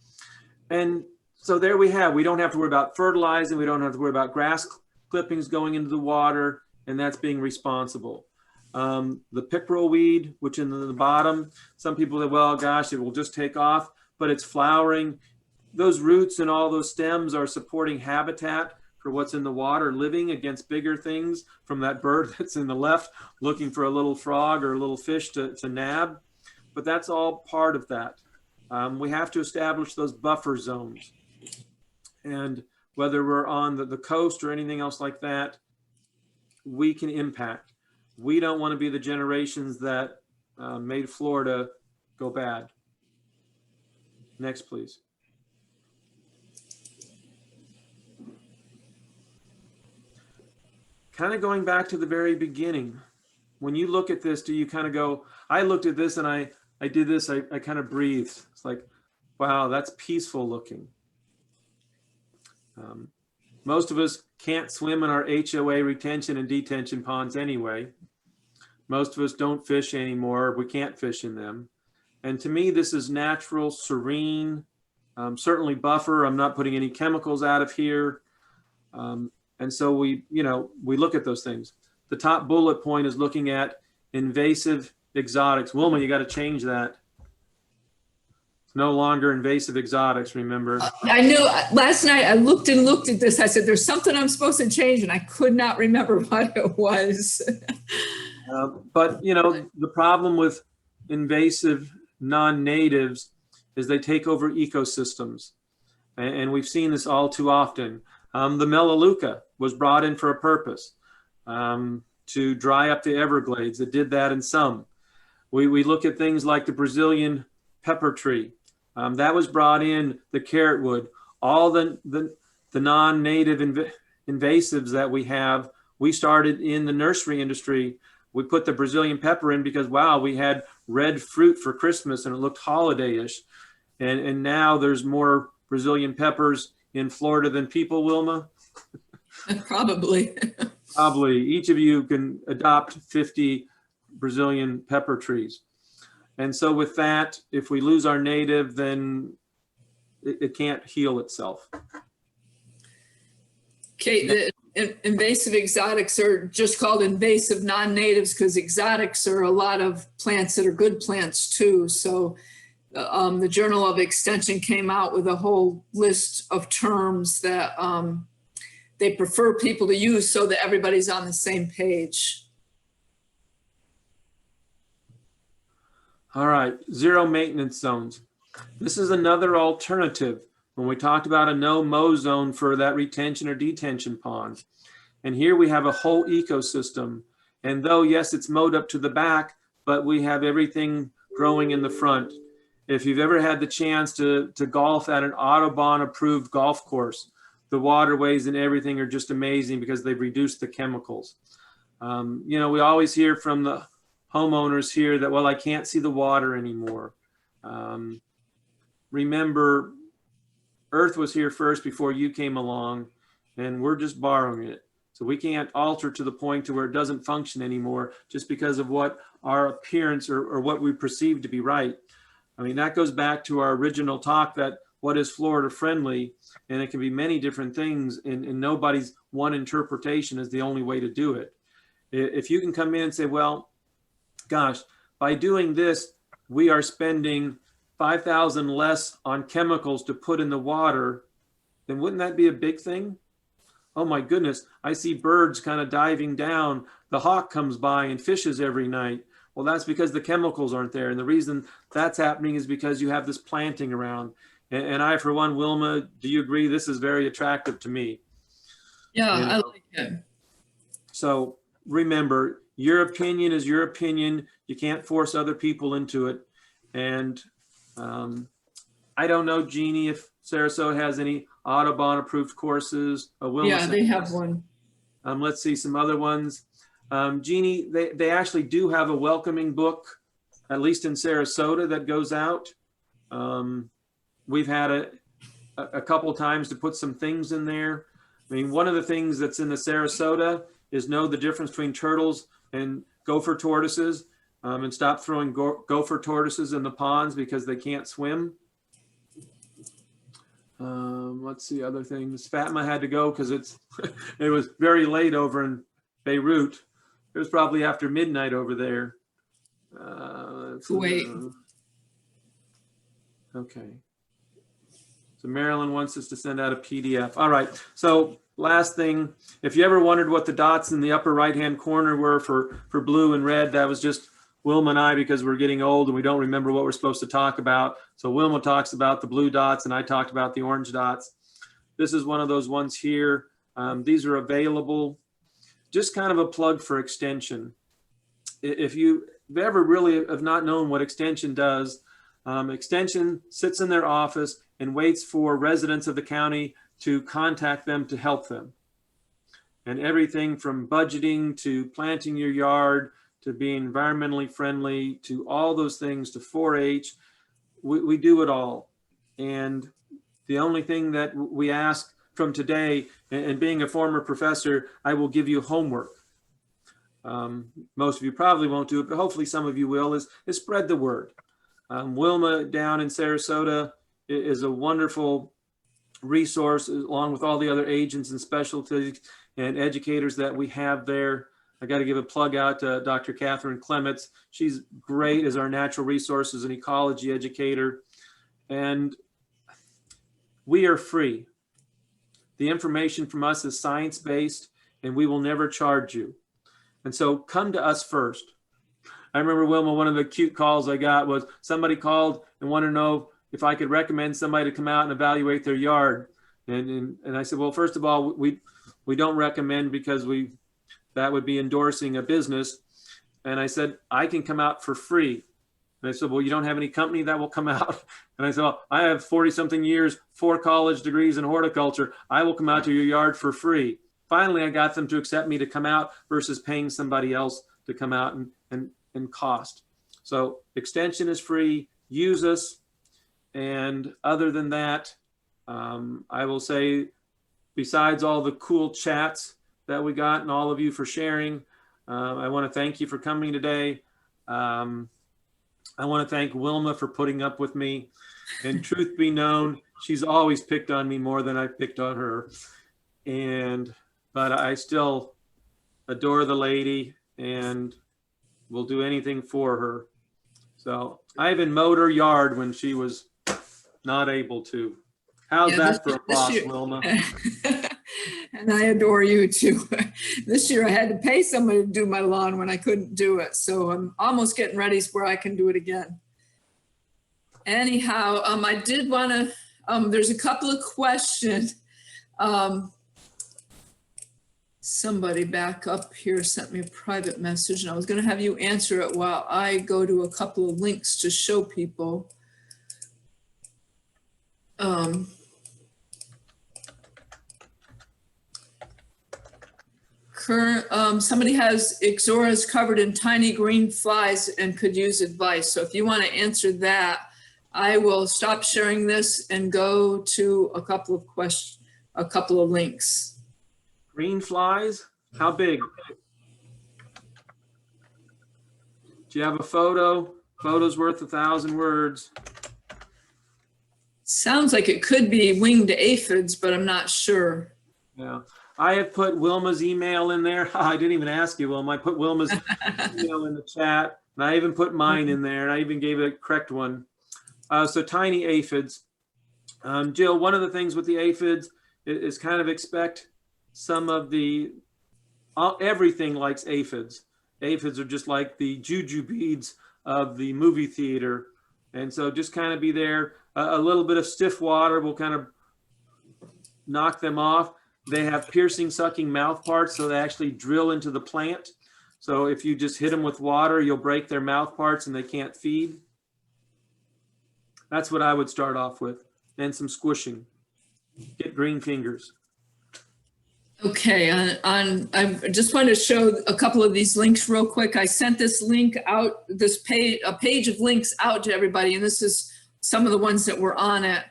And so there we have. We don't have to worry about fertilizing. We don't have to worry about grass clippings going into the water, and that's being responsible. The pickerel weed, which in the bottom, some people say, well, gosh, it will just take off, but it's flowering. Those roots and all those stems are supporting habitat, for what's in the water, living against bigger things from that bird that's in the left, looking for a little frog or a little fish to nab. But that's all part of that. We have to establish those buffer zones. And whether we're on the coast or anything else like that, we can impact. We don't want to be the generations that made Florida go bad. Next, please. Kind of going back to the very beginning. When you look at this, do you kind of go, I looked at this and I did this, I kind of breathed. It's like, wow, that's peaceful looking. Most of us can't swim in our HOA retention and detention ponds anyway. Most of us don't fish anymore. We can't fish in them. And to me, this is natural, serene, certainly buffer. I'm not putting any chemicals out of here. And so we look at those things. The top bullet point is looking at invasive exotics. Wilma, you got to change that. It's no longer invasive exotics, remember? I knew last night I looked at this. I said, there's something I'm supposed to change, and I could not remember what it was. But, the problem with invasive non-natives is they take over ecosystems. And we've seen this all too often. The Melaleuca was brought in for a purpose, to dry up the Everglades. It did that in some. We look at things like the Brazilian pepper tree. That was brought in, the carrotwood, all the non-native invasives that we have. We started in the nursery industry. We put the Brazilian pepper in because, wow, we had red fruit for Christmas and it looked holiday-ish. And now there's more Brazilian peppers in Florida than people, Wilma? Probably. Probably. Each of you can adopt 50 Brazilian pepper trees. And so with that, if we lose our native, then it can't heal itself. Okay, the invasive exotics are just called invasive non-natives because exotics are a lot of plants that are good plants too. So the Journal of Extension came out with a whole list of terms that they prefer people to use so that everybody's on the same page. All right, zero maintenance zones. This is another alternative when we talked about a no-mow zone for that retention or detention pond. And here we have a whole ecosystem. And though, yes, it's mowed up to the back, but we have everything growing in the front. If you've ever had the chance to golf at an Audubon-approved golf course, the waterways and everything are just amazing because they've reduced the chemicals. We always hear from the homeowners here that, well, I can't see the water anymore. Remember, Earth was here first before you came along, and we're just borrowing it. So we can't alter to the point to where it doesn't function anymore just because of what our appearance or what we perceive to be right. I mean, that goes back to our original talk that what is Florida friendly, and it can be many different things, and nobody's one interpretation is the only way to do it. If you can come in and say, well, gosh, by doing this, we are spending $5,000 less on chemicals to put in the water, then wouldn't that be a big thing? Oh my goodness, I see birds kind of diving down. The hawk comes by and fishes every night. Well, that's because the chemicals aren't there. And the reason that's happening is because you have this planting around. And I, for one, Wilma, do you agree? This is very attractive to me. Yeah, I like it. So remember, your opinion is your opinion. You can't force other people into it. And I don't know, Jeannie, if Sarasota has any Audubon approved courses. Yeah, they have one. Let's see some other ones. Jeannie, they actually do have a welcoming book, at least in Sarasota, that goes out. We've had a couple times to put some things in there. I mean, one of the things that's in the Sarasota is know the difference between turtles and gopher tortoises, and stop throwing gopher tortoises in the ponds because they can't swim. Let's see other things. Fatma had to go because it was very late over in Beirut. It was probably after midnight over there. Wait. Okay. So Marilyn wants us to send out a PDF. All right. So last thing, if you ever wondered what the dots in the upper right-hand corner were for blue and red, that was just Wilma and I, because we're getting old and we don't remember what we're supposed to talk about. So Wilma talks about the blue dots and I talked about the orange dots. This is one of those ones here. These are available. Just kind of a plug for extension. If you ever really have not known what extension does, extension sits in their office and waits for residents of the county to contact them to help them. And everything from budgeting to planting your yard to being environmentally friendly to all those things to 4-H, we do it all. And the only thing that we ask from today, and being a former professor, I will give you homework. Most of you probably won't do it, but hopefully some of you will, is spread the word. Wilma down in Sarasota is a wonderful resource, along with all the other agents and specialties and educators that we have there. I got to give a plug out to Dr. Catherine Clements. She's great as our natural resources and ecology educator. And we are free. The information from us is science-based, and we will never charge you. And so come to us first. I remember, Wilma, one of the cute calls I got was somebody called and wanted to know if I could recommend somebody to come out and evaluate their yard. And I said, well, first of all, we don't recommend, because that would be endorsing a business. And I said, I can come out for free. And I said, well, you don't have any company that will come out? And I said, well, I have 40 something years, 4 college degrees in horticulture. I will come out to your yard for free. Finally, I got them to accept me to come out versus paying somebody else to come out and cost. So extension is free, use us. And other than that, I will say, besides all the cool chats that we got and all of you for sharing, I want to thank you for coming today. I want to thank Wilma for putting up with me. And truth be known, she's always picked on me more than I picked on her. But I still adore the lady and will do anything for her. So I even mowed her yard when she was not able to. How's that for a boss, Wilma? And I adore you too. This year I had to pay somebody to do my lawn when I couldn't do it. So I'm almost getting ready where I can do it again. Anyhow, I did want to, there's a couple of questions. Somebody back up here sent me a private message, and I was going to have you answer it while I go to a couple of links to show people. Somebody has ixoras covered in tiny green flies and could use advice. So if you want to answer that, I will stop sharing this and go to a couple of questions, a couple of links. Green flies? How big? Do you have a photo? Photo's worth 1,000 words. Sounds like it could be winged aphids, but I'm not sure. Yeah. I have put Wilma's email in there. I didn't even ask you, Wilma. I put Wilma's email in the chat, and I even put mine in there, and I even gave it a correct one. So tiny aphids. Jill, one of the things with the aphids is kind of expect some of everything likes aphids. Aphids are just like the juju beads of the movie theater. And so just kind of be there. A little bit of stiff water will kind of knock them off. They have piercing, sucking mouth parts, so they actually drill into the plant. So if you just hit them with water, you'll break their mouth parts and they can't feed. That's what I would start off with, and some squishing. Get green fingers. Okay, I just wanted to show a couple of these links real quick. I sent this link out, a page of links out to everybody, and this is some of the ones that were on it.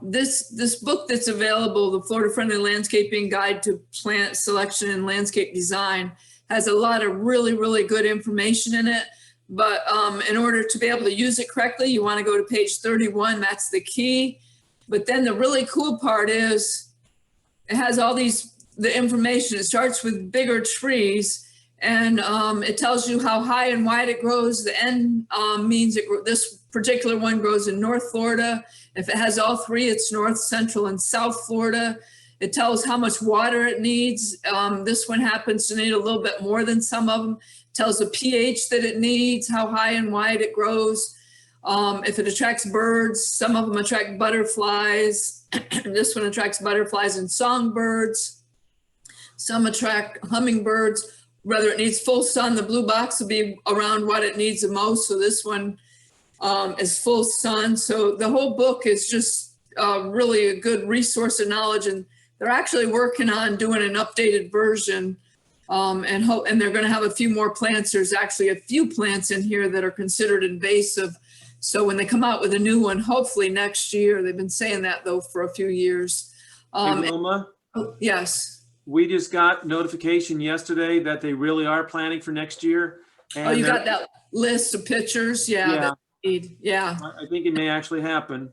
This book that's available, the Florida Friendly Landscaping Guide to Plant Selection and Landscape Design, has a lot of really, really good information in it. But in order to be able to use it correctly, you want to go to page 31. That's the key. But then the really cool part is it has all the information. It starts with bigger trees, and it tells you how high and wide it grows. The N means this particular one grows in North Florida. If it has all three, it's North, Central, and South Florida. It tells how much water it needs. This one happens to need a little bit more than some of them. It tells the pH that it needs, how high and wide it grows. If it attracts birds, some of them attract butterflies. This one attracts butterflies and songbirds. Some attract hummingbirds. Whether it needs full sun, the blue box will be around what it needs the most. So this one is full sun. So the whole book is just really a good resource of knowledge. And they're actually working on doing an updated version. And they're going to have a few more plants. There's actually a few plants in here that are considered invasive. So when they come out with a new one, hopefully next year, they've been saying that though for a few years. Hey, Wilma, Yes. we just got notification yesterday that they really are planning for next year. And Oh, you got that list of pictures? Yeah. Yeah. that we need. Yeah. I think it may actually happen.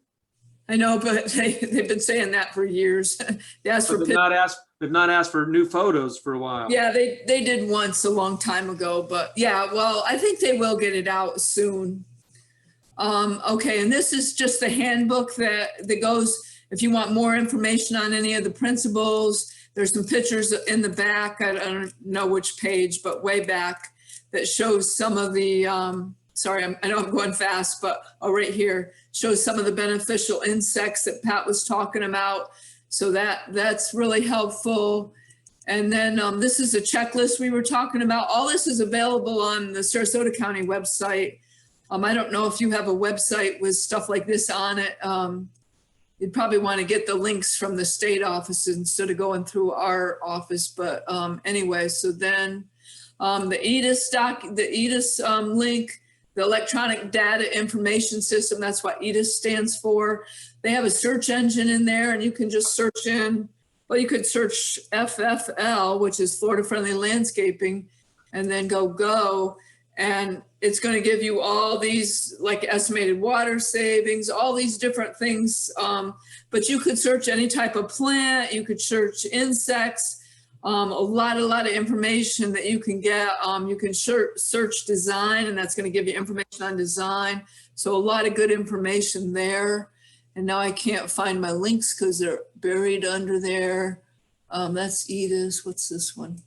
I know, but they've been saying that for years. They asked for But pictures. they've not asked for new photos for a while. Yeah, they did once a long time ago, but yeah, well, I think they will get it out soon. Okay, and this is just the handbook that goes, if you want more information on any of the principles, there's some pictures in the back. I don't know which page, but way back that shows some of the, sorry, I know I'm going fast, but right here shows some of the beneficial insects that Pat was talking about. So that's really helpful. And then this is a checklist we were talking about. All this is available on the Sarasota County website. I don't know if you have a website with stuff like this on it. You'd probably want to get the links from the state office instead of going through our office. But anyway, so then the EDIS link, the electronic data information system, that's what EDIS stands for. They have a search engine in there and you can just search in, well, you could search FFL, which is Florida Friendly Landscaping, and then go. And it's going to give you all these like estimated water savings, all these different things. But you could search any type of plant, you could search insects, a lot of information that you can get. You can search design, and that's going to give you information on design. So a lot of good information there. And now I can't find my links because they're buried under there. That's EDIS. What's this one?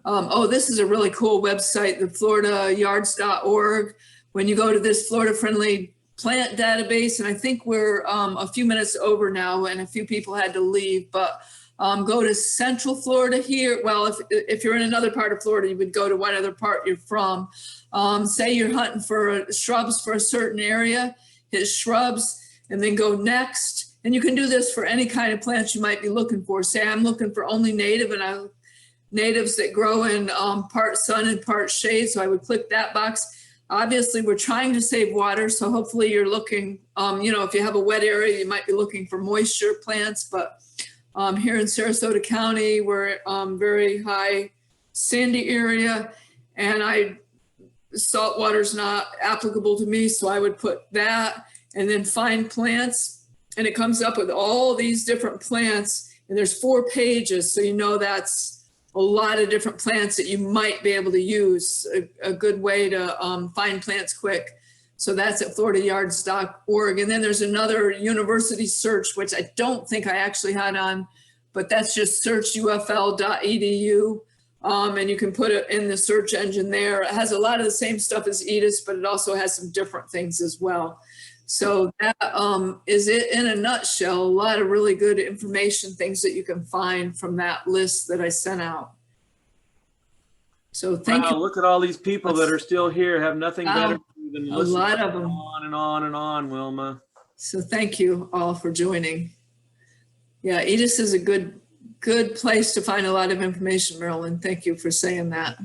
Oh, this is a really cool website, the floridayards.org. When you go to this Florida Friendly Plant Database, and I think we're a few minutes over now and a few people had to leave, but go to Central Florida here. Well, if you're in another part of Florida, you would go to whatever part you're from. Say you're hunting for shrubs for a certain area, hit shrubs, and then go next. And you can do this for any kind of plants you might be looking for. Say I'm looking for only native, and natives that grow in part sun and part shade. So I would click that box. Obviously, we're trying to save water. So hopefully you're looking, if you have a wet area, you might be looking for moisture plants. But here in Sarasota County, we're very high sandy area, and salt water is not applicable to me. So I would put that and then find plants. And it comes up with all these different plants. And there's 4 pages. So that's a lot of different plants that you might be able to use, a good way to find plants quick. So that's at floridayards.org. And then there's another university search, which I don't think I actually had on, but that's just searchufl.edu. And you can put it in the search engine there. It has a lot of the same stuff as EDIS, but it also has some different things as well. So that is it in a nutshell. A lot of really good information, things that you can find from that list that I sent out. So thank you. Look at all these people that are still here, have nothing better to do than listen. A lot of them. On and on and on, Wilma. So thank you all for joining. Yeah, EDIS is a good place to find a lot of information, Marilyn. Thank you for saying that.